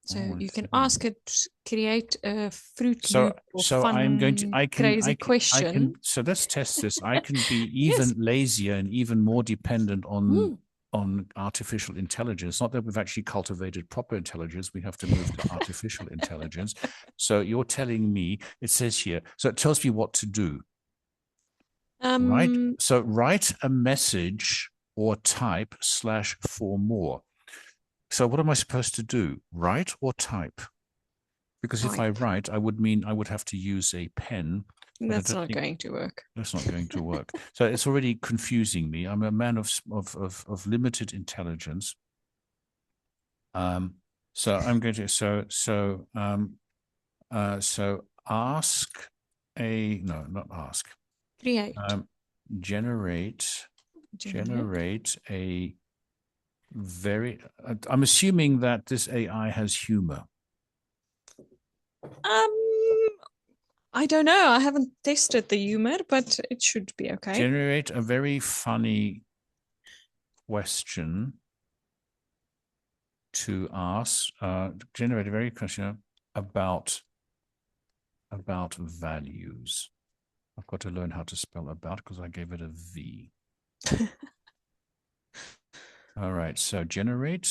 So Oh, I you can see. ask it, create a fruit So, loop or so I'm going to, fun, crazy question. so let's test this. I can be Yes. even lazier and even more dependent Mm. on artificial intelligence. Not that we've actually cultivated proper intelligence. We have to move to artificial intelligence. So you're telling me, it says here, so it tells me what to do, right? Um, So write a message or type slash for more. So what am I supposed to do? Write or type? Because if I type. write, I would mean I would have to use a pen, but I That's don't not think going to work. that's not going to work. So it's already confusing me. I'm a man of limited intelligence. Um, so I'm going to so ask a no, not ask. Create. Um, generate Generate. generate a very. I'm assuming that this AI has humor. Um, I don't know. I haven't tested the humor, but it should be okay. Generate a very funny question to ask, generate a very question about values. I've got to learn how to spell about because I gave it a V. All right, so generate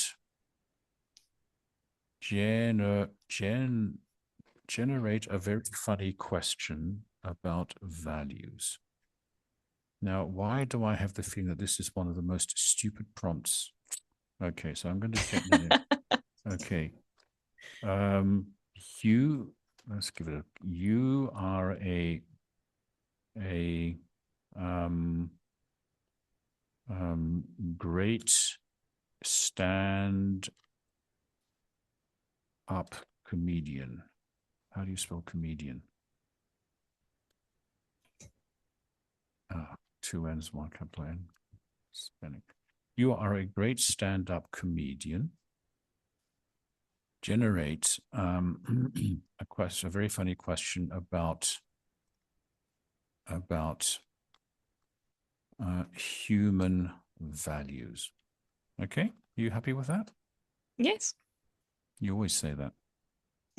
generate a very funny question about values. Now, why do I have the feeling that this is one of the most stupid prompts? Okay, so I'm going to generate. Okay. You let's give it a you are a um great stand up comedian. How do you spell comedian? Two N's, one capital N. Spelling. You are a great stand up comedian. Generate a very funny question about human values. Okay, are you happy with that? Yes. You always say that.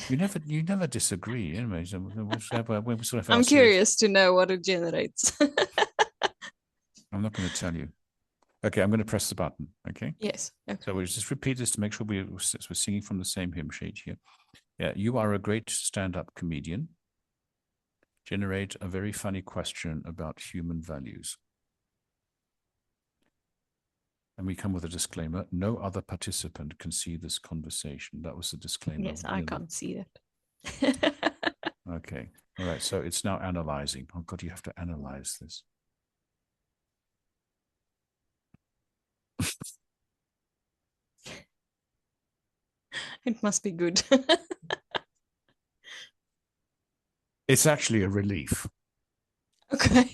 You never disagree. Anyway, so we sort of I'm ourselves. curious to know what it generates. I'm not going to tell you. Okay, I'm going to press the button. Okay. Yes. Okay. So we'll just repeat this to make sure we're singing from the same hymn sheet here. Yeah, you are a great stand-up comedian. Generate a very funny question about human values. And we come with a disclaimer. No other participant can see this conversation. That was the disclaimer. Yes, I can't see that. Okay. All right. So it's now analyzing. Oh, God, you have to analyze this. It must be good. It's actually a relief. Okay.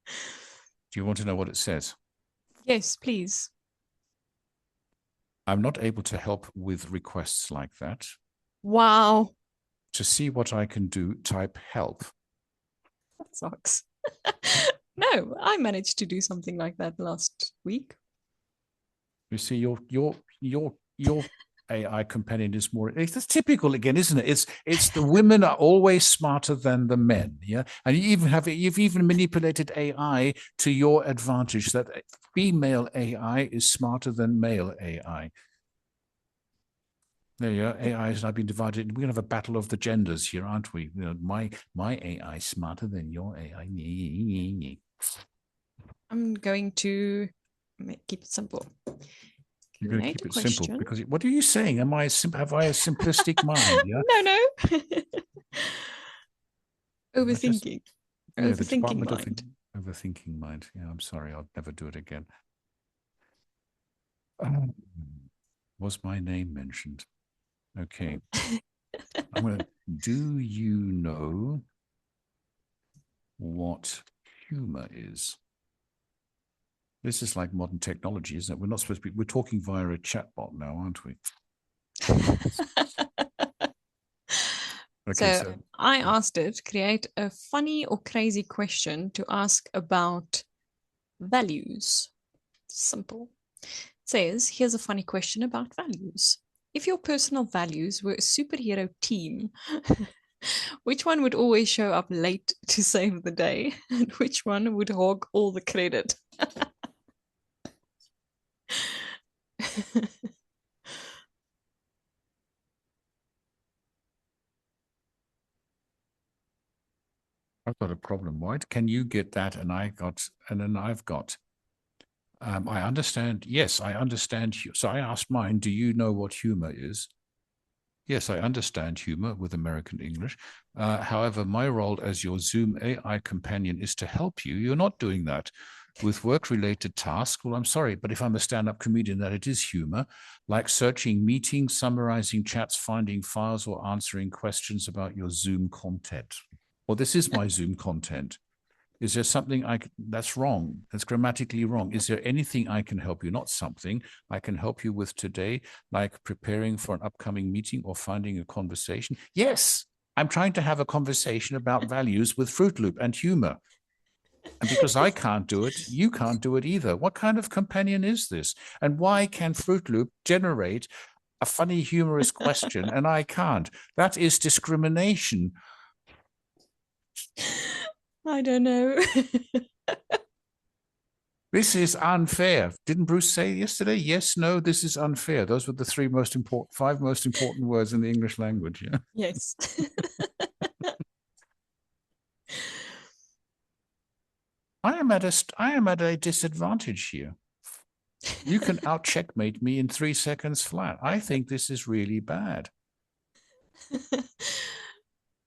Do you want to know what it says? Yes, please. I'm not able to help with requests like that. Wow. To see what I can do, type help. That sucks. No, I managed to do something like that last week. You see, your AI companion is more. It's typical again, isn't it? It's the women are always smarter than the men. Yeah, and you've even manipulated AI to your advantage. That female AI is smarter than male AI. There you go. AI has now been divided. We're gonna have a battle of the genders here, aren't we? You know, my AI is smarter than your AI. I'm going to keep it simple. You're going to Create keep a it simple question. because what are you saying? Have I a simplistic mind? Yeah. No. Overthinking. Yeah, the Overthinking Department of mind. Overthinking Mind. Yeah, I'm sorry. I'll never do it again. Um, was my name mentioned? Okay. I'm going to, do you know what humor is? This is like modern technology, isn't it? We're not supposed to be, we're talking via a chatbot now, aren't we? Okay, So I asked it create a funny or crazy question to ask about values. Simple. It says, here's a funny question about values. If your personal values were a superhero team, which one would always show up late to save the day? And which one would hog all the credit? I've got a problem. Why can you get that and then I've got? I understand. Yes, I understand. So I asked mine, do you know what humor is? Yes, I understand humor with American English. However, my role as your Zoom AI companion is to help you. You're not doing that with work-related tasks. Well, I'm sorry, but if I'm a stand-up comedian, that it is humor, like searching meetings, summarizing chats, finding files, or answering questions about your Zoom content. Well, this is my Zoom content. Is there something that's wrong? That's grammatically wrong. Is there anything I can help you? Not something I can help you with today, like preparing for an upcoming meeting or finding a conversation. Yes, I'm trying to have a conversation about values with Fruitloop and humor. And because I can't do it, you can't do it either. What kind of companion is this? And why can Fruitloop generate a funny, humorous question and I can't? That is discrimination. I don't know. This is unfair. Didn't Bruce say yesterday? Yes, no, this is unfair. Those were the five most important words in the English language. Yeah. Yes. I am at a disadvantage here. You can out checkmate me in 3 seconds flat. I think this is really bad.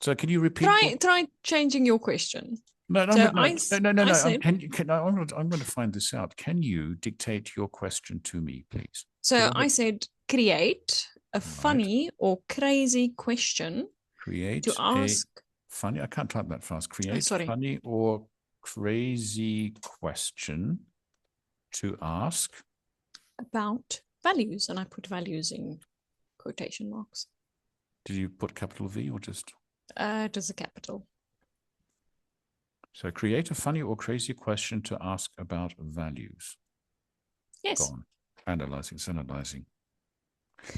So can you repeat? Try changing your question. No. I'm going to find this out. Can you dictate your question to me, please? So I said create a funny or crazy question to ask. Funny. I can't type that fast. Create funny or crazy question to ask about values, and I put values in quotation marks. Did you put capital V or just? It is a capital. So create a funny or crazy question to ask about values. Yes. Gone. Analyzing.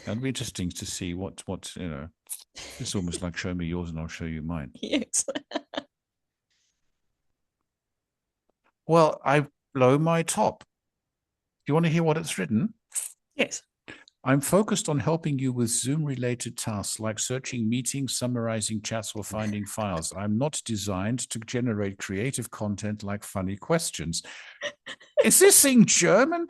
That'd be interesting to see what it's almost like show me yours and I'll show you mine. Yes. Well, I blow my top. Do you want to hear what it's written? Yes. I'm focused on helping you with Zoom-related tasks like searching meetings, summarizing chats, or finding files. I'm not designed to generate creative content like funny questions. Is this in German?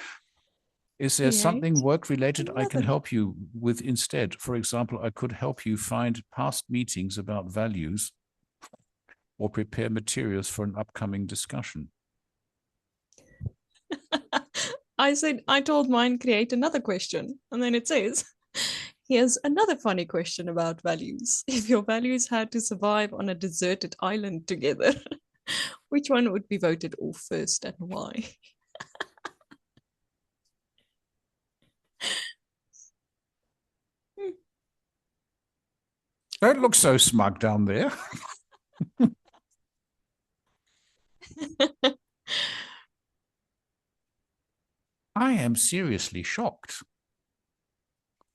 Is there something work-related I can help you with instead? For example, I could help you find past meetings about values or prepare materials for an upcoming discussion. I told mine create another question, and then it says, here's another funny question about values. If your values had to survive on a deserted island together, which one would be voted off first and why? Don't look so smug down there. I am seriously shocked.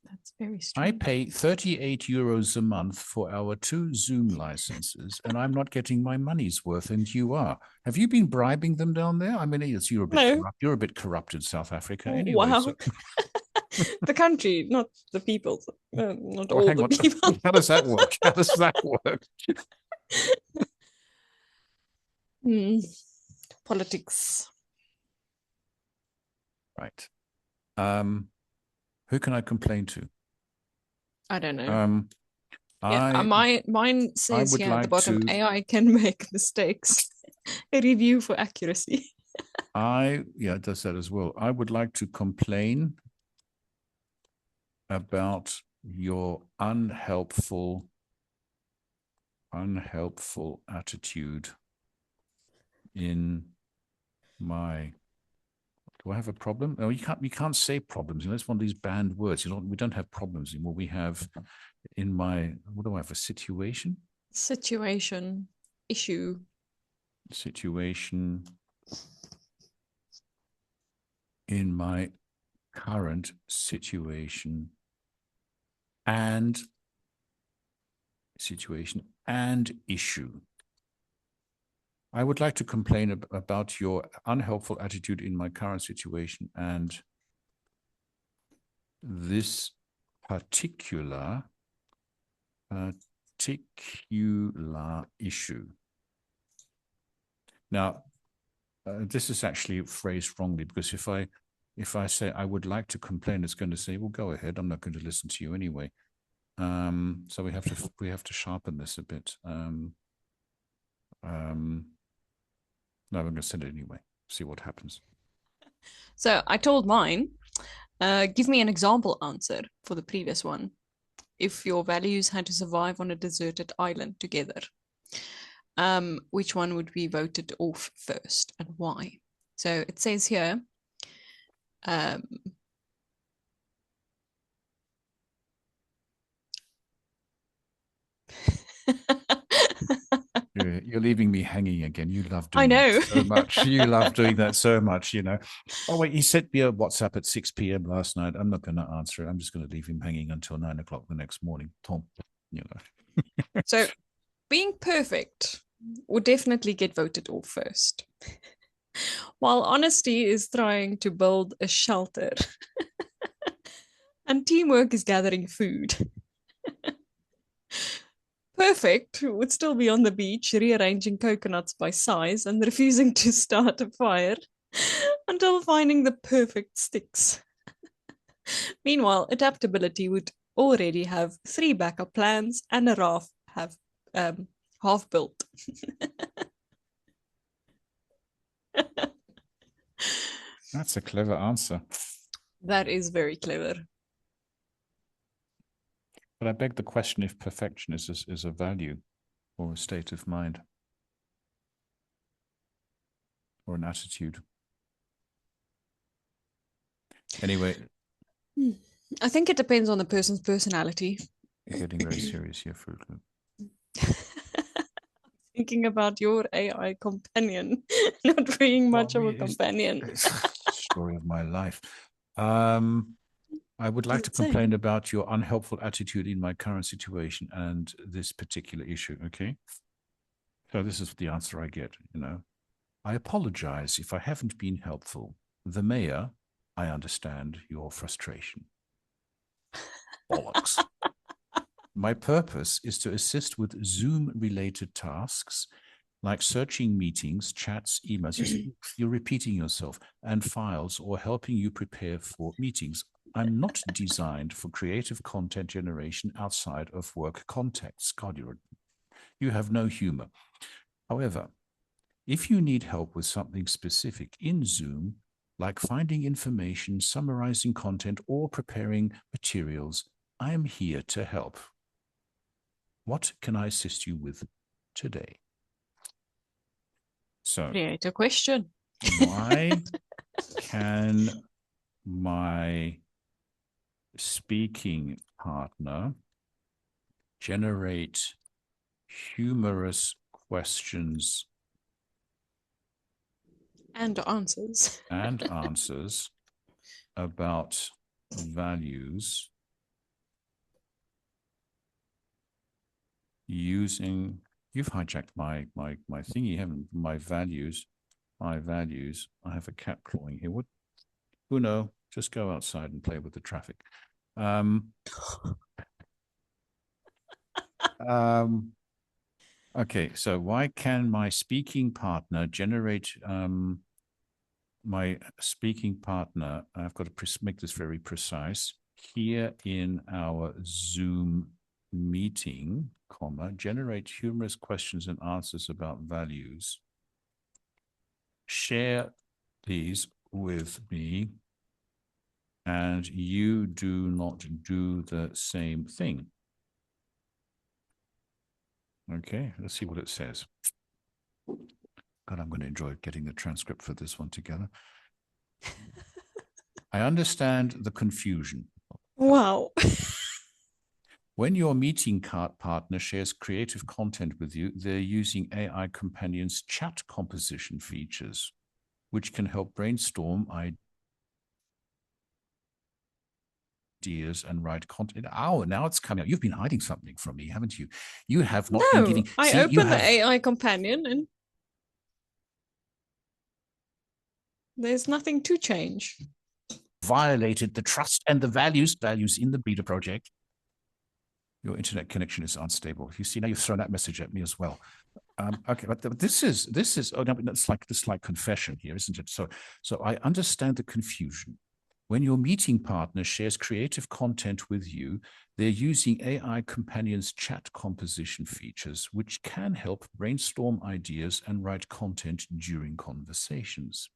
That's very strange. I pay 38 euros a month for our 2 Zoom licenses, and I'm not getting my money's worth, and you are. Have you been bribing them down there? I mean, you're a bit corrupt. You're a bit corrupt in South Africa anyway. Wow. So The country, not the people. Not Oh, all hang the on. people. How does that work? How does that work? Politics. Right. Who can I complain to? I don't know. Um, Yeah, I mine I says would here at the like bottom, to. AI can make mistakes. A review for accuracy. It does that as well. I would like to complain about your unhelpful attitude in my. Do I have a problem? No, you can't say problems. You know, it's one of these banned words. We don't have problems anymore. We have in my, what do I have? A situation? Situation. Issue. Situation in my current situation and issue. I would like to complain about your unhelpful attitude in my current situation and this particular issue. Now, this is actually phrased wrongly, because if I say I would like to complain, it's going to say, well, go ahead. I'm not going to listen to you anyway. So we have to sharpen this a bit. No, I'm going to send it anyway. See what happens. So I told mine, give me an example answer for the previous one. If your values had to survive on a deserted island together, which one would be voted off first and why? So it says here, You're leaving me hanging again. You love I doing that know. so much. You love doing that so much, Oh, wait, he sent me a WhatsApp at 6 p.m. last night. I'm not going to answer it. I'm just going to leave him hanging until 9 o'clock the next morning. Tom, So being perfect would definitely get voted off first. While honesty is trying to build a shelter and teamwork is gathering food. Perfect would still be on the beach, rearranging coconuts by size and refusing to start a fire until finding the perfect sticks. Meanwhile, adaptability would already have 3 backup plans and a raft half built. that's a clever answer. That is very clever. But I beg the question if perfection is a value or a state of mind or an attitude. Anyway. I think it depends on the person's personality. You're getting very serious here, Fruitloop. Thinking about your AI companion, not being much of a companion. It's the story of my life. I would like to complain about your unhelpful attitude in my current situation and this particular issue. Okay. So this is the answer I get. I apologize if I haven't been helpful. The mayor, I understand your frustration. Bollocks. My purpose is to assist with Zoom-related tasks like searching meetings, chats, emails. You're repeating yourself, and files, or helping you prepare for meetings. I'm not designed for creative content generation outside of work contexts. God, you have no humor. However, if you need help with something specific in Zoom, like finding information, summarizing content, or preparing materials, I am here to help. What can I assist you with today? So, create a question. Why can my speaking partner generate humorous questions and answers about values using, you've hijacked my thingy, haven't you? My values. I have a cat clawing here. What? Who know? Just go outside and play with the traffic. Okay, so why can my speaking partner generate my speaking partner? I've got to make this very precise. Here in our Zoom meeting, comma, generate humorous questions and answers about values. Share these with me, and you do not do the same thing. Okay, let's see what it says. God, I'm going to enjoy getting the transcript for this one together. I understand the confusion. Wow. When your meeting partner shares creative content with you, they're using AI Companion's chat composition features, which can help brainstorm ideas and write content. Oh, now it's coming out. You've been hiding something from me, haven't you? You have not been giving. I See, you opened the have AI companion and there's nothing to change. violated the trust and the values in the beta project. Your internet connection is unstable. You see, now you've thrown that message at me as well. Okay, but this is oh no, it's like confession here, isn't it? So I understand the confusion. When your meeting partner shares creative content with you, they're using AI Companion's chat composition features, which can help brainstorm ideas and write content during conversations.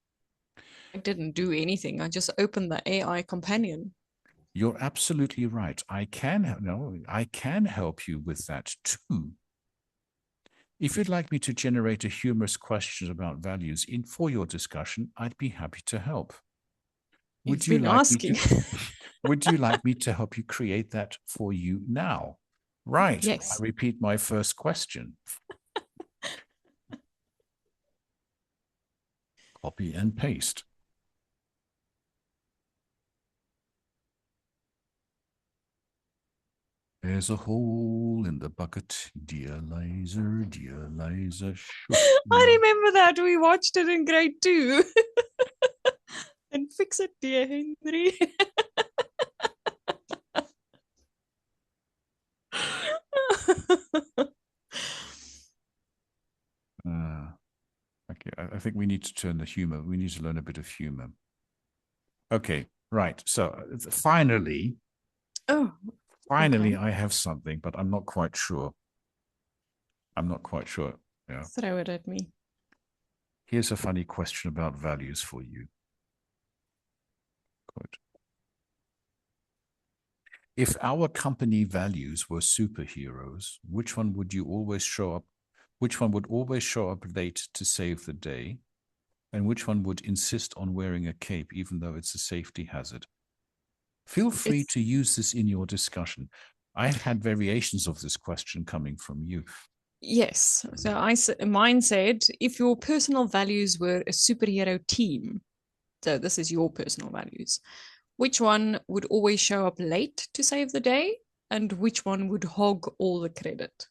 I didn't do anything. I just opened the AI companion. You're absolutely right. I can help you with that too. If you'd like me to generate a humorous question about values for your discussion, I'd be happy to help. You've been asking. Would you like me to help you create that for you now? Right. Yes. I repeat my first question. Copy and paste. There's a hole in the bucket, dear Liza, dear Liza. I remember that. We watched it in grade 2. And fix it, dear Henry. Okay, I think we need to turn the humor. We need to learn a bit of humor. Okay, right. So finally, okay. I have something, but I'm not quite sure. Yeah. Throw it at me. Here's a funny question about values for you. Quote. If our company values were superheroes, which one would always show up late to save the day? And which one would insist on wearing a cape, even though it's a safety hazard? Feel free to use this in your discussion. I've had variations of this question coming from you. Yes. So mine said, if your personal values were a superhero team, so this is your personal values, which one would always show up late to save the day? And which one would hog all the credit?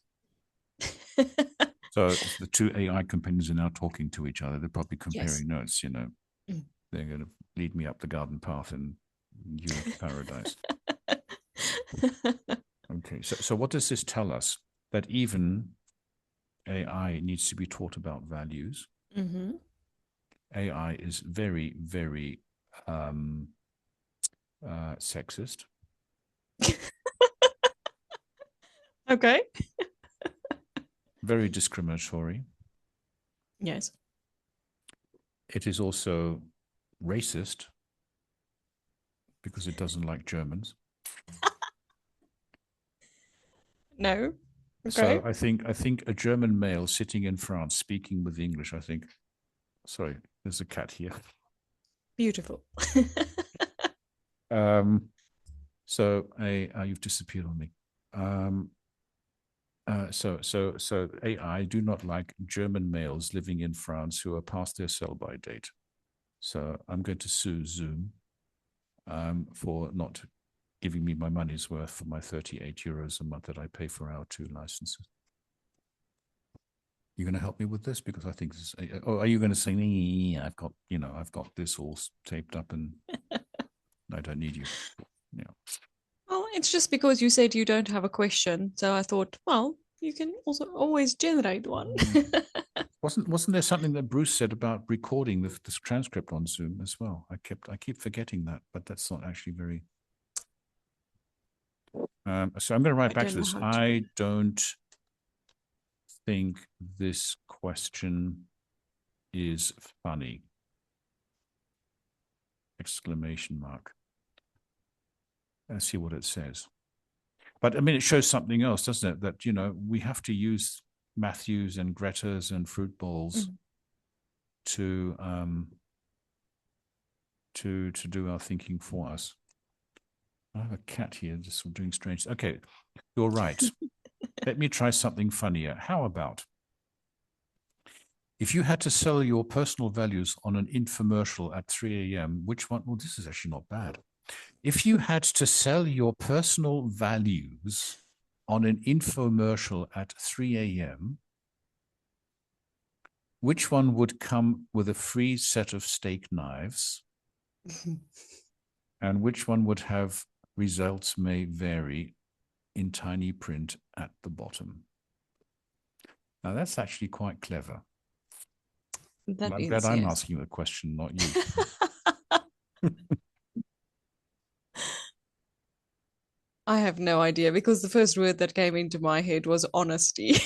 So the two AI companions are now talking to each other. They're probably comparing Yes. notes, you know. They're going to lead me up the garden path and you into paradise. Okay, so what does this tell us? That even AI needs to be taught about values. Mm-hmm. AI is very, very sexist. Okay. Very discriminatory. Yes. It is also racist because it doesn't like Germans. No. Okay. So I think a German male sitting in France speaking with English, sorry, there's a cat here. Beautiful. So you've disappeared on me. So AI do not like German males living in France who are past their sell-by date. So I'm going to sue Zoom for not giving me my money's worth for my 38 euros a month that I pay for our 2 licenses. You going to help me with this? Because I think this is, are you going to say, I've got this all taped up and I don't need you. Yeah. Well, it's just because you said you don't have a question. So I thought, well, you can also always generate one. Wasn't there something that Bruce said about recording this transcript on Zoom as well? I keep forgetting that, but that's not actually very. So I'm going to write back to this. I don't think this question is funny. Exclamation mark. Let's see what it says. But I mean, it shows something else, doesn't it? That, you know, we have to use Matthews and Greta's and fruit balls to do our thinking for us. I have a cat here just doing strange. Okay, you're right. Let me try something funnier. How about if you had to sell your personal values on an infomercial at 3 a.m., which one? Well, this is actually not bad. If you had to sell your personal values on an infomercial at 3 a.m., which one would come with a free set of steak knives? And which one would have results may vary in tiny print at the bottom? Now, that's actually quite clever. I'm glad I'm asking the question, not you. I have no idea because the first word that came into my head was honesty.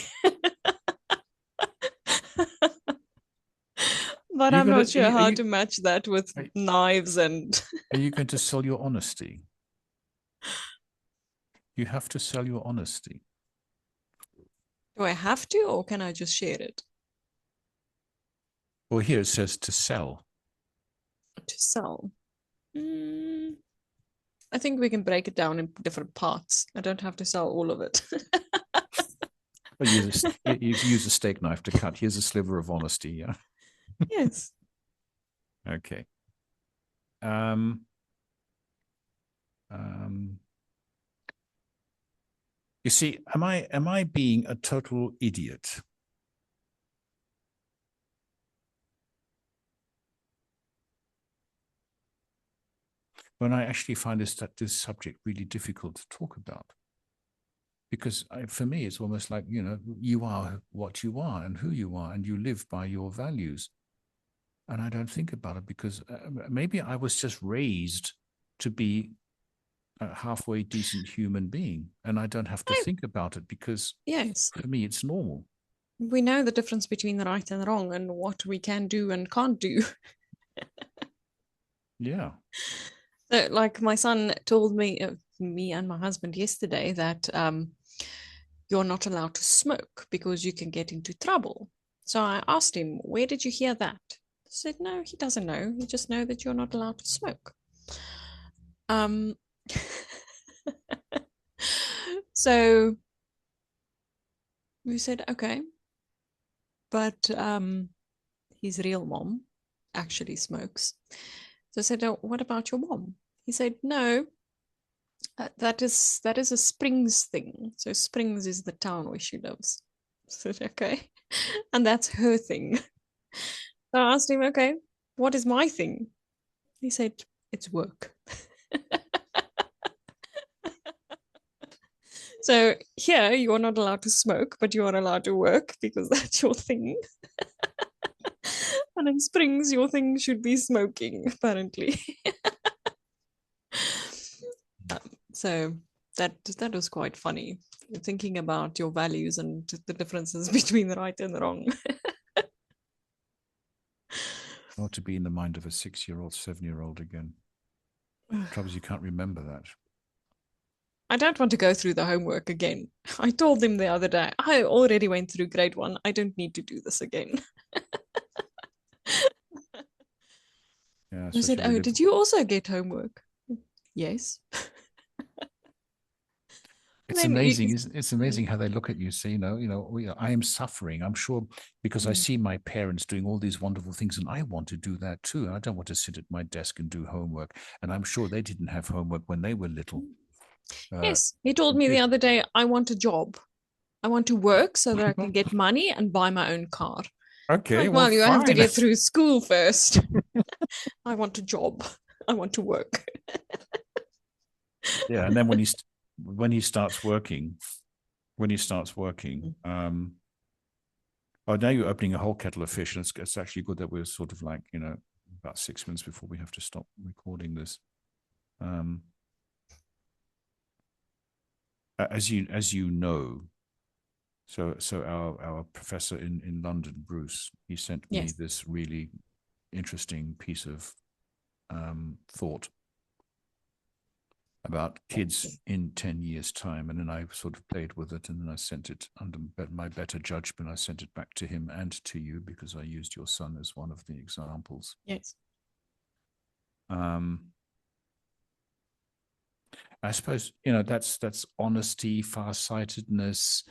But I'm not sure how to match that with knives and. Are you going to sell your honesty? You have to sell your honesty. Do I have to, or can I just share it? Well, here it says to sell. To sell. I think we can break it down in different parts. I don't have to sell all of it. Well, use a steak knife to cut. Here's a sliver of honesty. Yeah. Yes. Okay. You see, am I being a total idiot? When I actually find this subject really difficult to talk about. Because for me, it's almost like, you know, you are what you are and who you are, and you live by your values. And I don't think about it because maybe I was just raised to be a halfway decent human being, and I don't have to think about it because for me, it's normal. We know the difference between the right and the wrong and what we can do and can't do. Yeah. So, like my son told me and my husband yesterday that you're not allowed to smoke because you can get into trouble. So I asked him, where did you hear that? He said, no, he doesn't know. He just know that you're not allowed to smoke. So we said, okay. But his real mom actually smokes. So I said, oh, what about your mom? He said, no, that is a Springs thing. So Springs is the town where she lives. So I said, okay. And that's her thing. So I asked him, okay, what is my thing? He said, it's work. So here you are not allowed to smoke, but you are allowed to work because that's your thing. And in Springs, your thing should be smoking, apparently. So that was quite funny, thinking about your values and the differences between the right and the wrong. Not to be in the mind of a 6-year-old, 7-year-old again. The trouble is you can't remember that. I don't want to go through the homework again. I told him the other day, I already went through grade 1. I don't need to do this again. Yeah, I said, oh, did you also get homework? Yes. It's amazing. It's amazing how they look at you. Say, I am suffering. I'm sure because I see my parents doing all these wonderful things, and I want to do that too. And I don't want to sit at my desk and do homework. And I'm sure they didn't have homework when they were little. Yes, he told me the other day, I want a job. I want to work so that I can get money and buy my own car. Okay, well, you have to get through school first. I want a job. I want to work. Yeah, and then when he starts working, oh, now you're opening a whole kettle of fish, and it's actually good that we're sort of like, about 6 minutes before we have to stop recording this. As you know, so our professor in London, Bruce, he sent me this really interesting piece of thought about kids in 10 years' time. And then I sort of played with it, and then I sent it under my better judgment. I sent it back to him and to you because I used your son as one of the examples. Yes. I suppose, that's honesty, farsightedness,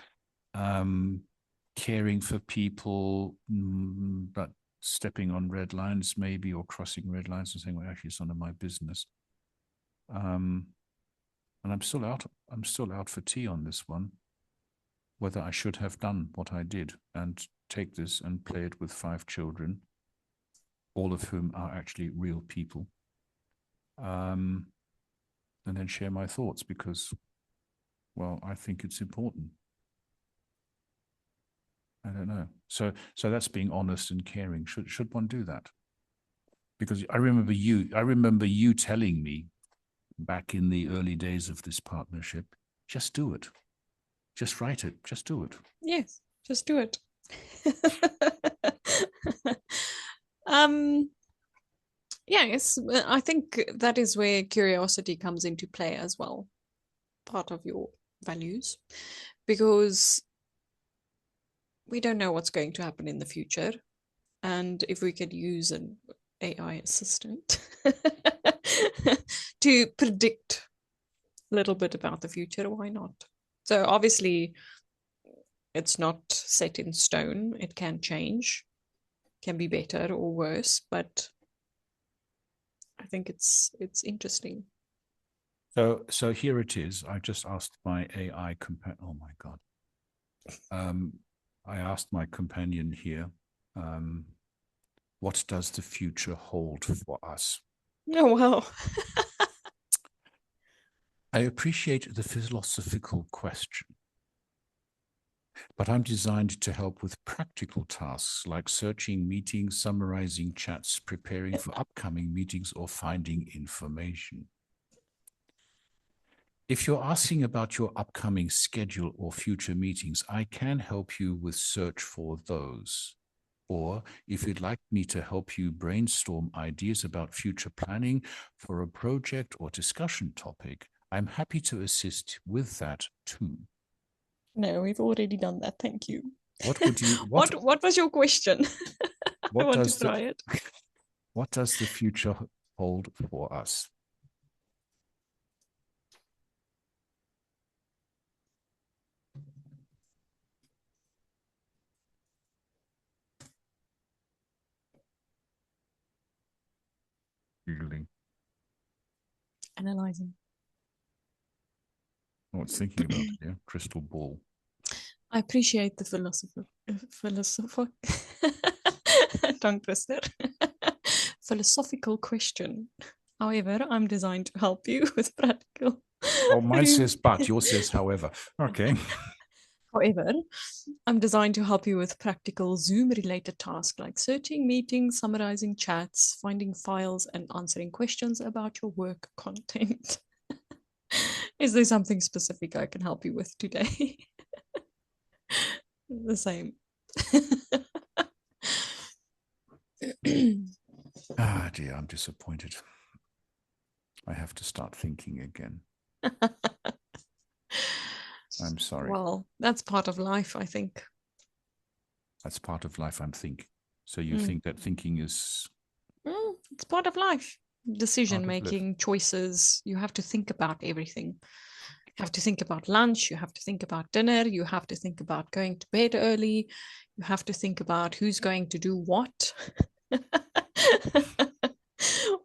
caring for people, but stepping on red lines maybe, or crossing red lines and saying, well, actually, it's none of my business. And I'm still out for tea on this one, whether I should have done what I did and take this and play it with 5 children, all of whom are actually real people, and then share my thoughts because, well, I think it's important. I don't know. So that's being honest and caring. Should one do that? Because I remember you telling me back in the early days of this partnership, just do it. Just write it. Just do it. Yes, just do it. Yes, I think that is where curiosity comes into play as well, part of your values, because we don't know what's going to happen in the future. And if we could use an AI assistant to predict a little bit about the future, why not? So obviously, it's not set in stone. It can change, can be better or worse, but I think it's interesting. So here it is. I just asked my AI companion. Oh my God. I asked my companion here, what does the future hold for us? Oh, wow. I appreciate the philosophical question, but I'm designed to help with practical tasks like searching meetings, summarizing chats, preparing for upcoming meetings, or finding information. If you're asking about your upcoming schedule or future meetings, I can help you with search for those. Or if you'd like me to help you brainstorm ideas about future planning for a project or discussion topic, I'm happy to assist with that too. No, we've already done that. Thank you. What would you what was your question? I want to try it. What does the future hold for us? Googling. Analyzing. Oh, it's thinking about it, yeah. Crystal ball. I appreciate the tongue twister. Philosophical question. However, I'm designed to help you with practical. Oh, mine says but, yours says however. Okay. However, I'm designed to help you with practical Zoom-related tasks like searching meetings, summarizing chats, finding files, and answering questions about your work content. Is there something specific I can help you with today? The same. Ah, dear, I'm disappointed. I have to start thinking again. I'm sorry. Well, that's part of life, I think. That's part of life, I'm thinking. So you think that thinking is... It's part of life. Decision making, choices. You have to think about everything. You have to think about lunch. You have to think about dinner. You have to think about going to bed early. You have to think about who's going to do what.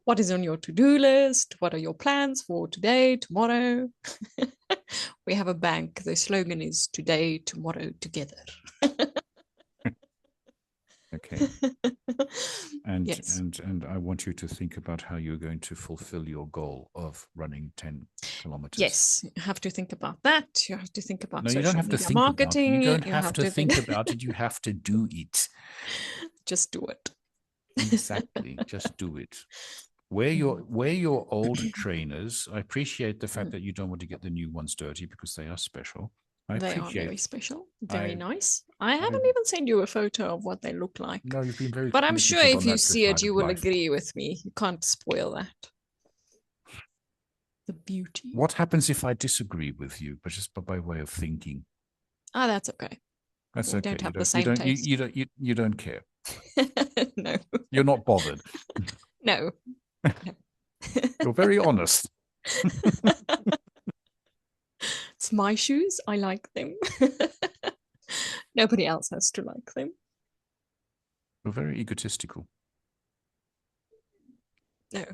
What is on your to-do list? What are your plans for today, tomorrow? We have a bank. The slogan is today, tomorrow, together. Okay. And Yes. and I want you to think about how you're going to fulfill your goal of running 10 kilometers. Yes, you have to think about that. You have to think about No, you don't social have to media think about it. You marketing. don't You have have to to think about it. You have to do it. just do it. Exactly. Just do it. Wear your old trainers. I appreciate the fact that you don't want to get the new ones dirty because they are special. I They are very appreciate. special, very I nice. I I haven't even sent you a photo of what they look like. no, you've been very But I'm sure communicative if on you that see it, side you of will life. agree with me. You can't spoil that. The beauty. What happens if I disagree with you, but just by way of thinking? Ah, that's okay. That's We okay. don't have the same taste. You don't care. No. You're not bothered. No. You're very honest. It's my shoes. I like them. Nobody else has to like them. You're very egotistical. No.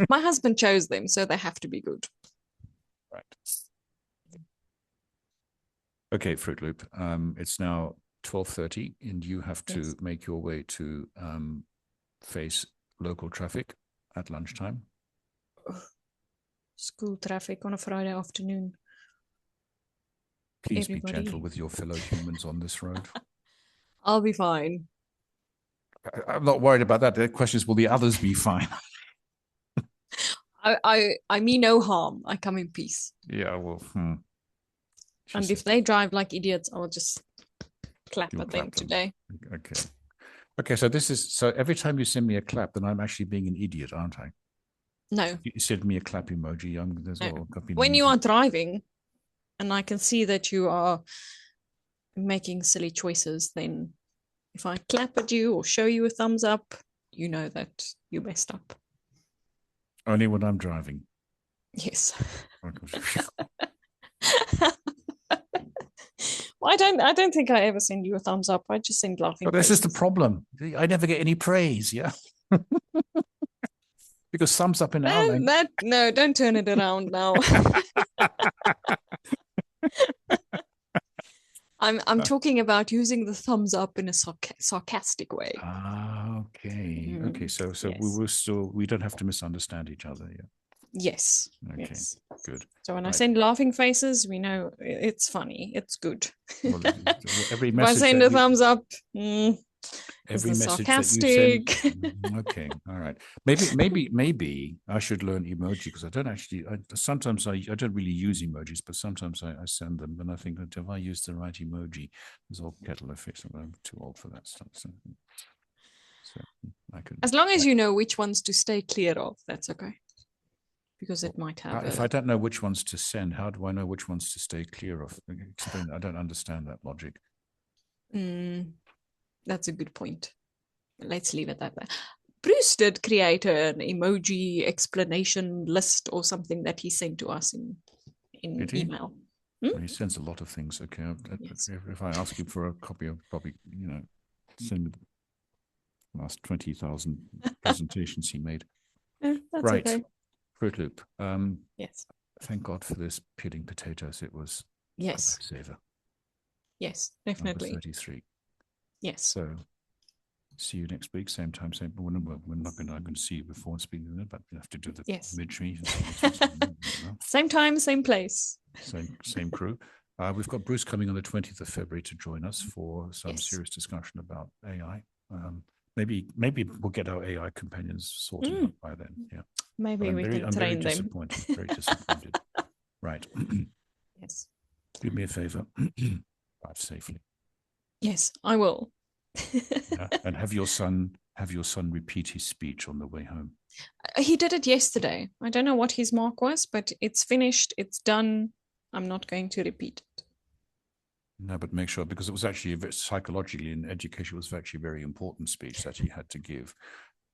My husband chose them, so they have to be good. Right. Okay, Fruit Loop. It's now 12:30, and you have to make your way to face local traffic at lunchtime. School traffic on a Friday afternoon. Please be gentle with your fellow humans on this road. I'll be fine. I'm not worried about that. The question is, will the others be fine? I mean no harm. I come in peace. Yeah, well, And if they drive like idiots, I'll just clap at them today. Okay. Okay, so every time you send me a clap, then I'm actually being an idiot, aren't I? No. You send me a clap emoji. When you are driving and I can see that you are making silly choices, then if I clap at you or show you a thumbs up, you know that you messed up. Only when I'm driving. Yes. Well, I don't think I ever send you a thumbs up. I just send laughing. But this is the problem. I never get any praise, yeah. Because thumbs up in our language. No, don't turn it around now. I'm talking about using the thumbs up in a sarcastic way. Okay. Okay. So yes. we don't have to misunderstand each other. Yeah. Yes. Okay. Yes. Good. So when I send laughing faces, we know it's funny. It's good. Well, every if message I send a thumbs up, every message sarcastic. that you send. Okay. All right. Maybe I should learn emoji because I don't actually. Sometimes I don't really use emojis, but sometimes I send them, and I think that if I use the right emoji, there's all kettle of fish. I'm too old for that stuff. So I could. As long as you know which ones to stay clear of, that's okay. Because it might have. If I don't know which ones to send, how do I know which ones to stay clear of? Explain. I don't understand that logic. That's a good point. Let's leave it at that. Bruce did create an emoji explanation list or something that he sent to us in email. Well, he sends a lot of things. Okay. Yes. If I ask him for a copy, I'll probably, send me the last 20,000 presentations he made. That's right. Okay. Fruit Loop. Yes. Thank God for this peeling potatoes. It was a lifesaver. Yes, definitely. Number 33. Yes. So see you next week, same time, same. We're not going to. I'm going to see you before and speak, but we have to do the mid-tree. Same time, same place. Same crew. We've got Bruce coming on the 20th of February to join us for some serious discussion about AI. Maybe we'll get our AI companions sorted out by then. Yeah. Maybe we can train them. Very disappointed. Right. Yes. Do me a favor. Drive safely. Yes, I will. And have your son repeat his speech on the way home. He did it yesterday. I don't know what his mark was, but it's finished. It's done. I'm not going to repeat it. No, but make sure, because it was actually psychologically in education, it was actually a very important speech that he had to give.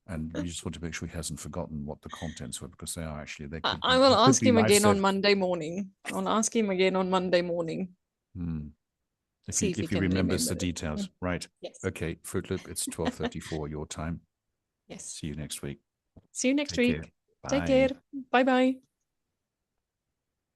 And you just want to make sure he hasn't forgotten what the contents were, because they are actually. I will ask him again on Monday morning. I'll ask him again on Monday morning. If he remembers the details. Right. Yes. Okay, Fruit Loop, it's 12:34 your time. Yes. See you next week. See you next week. Take care. Take care. Bye-bye.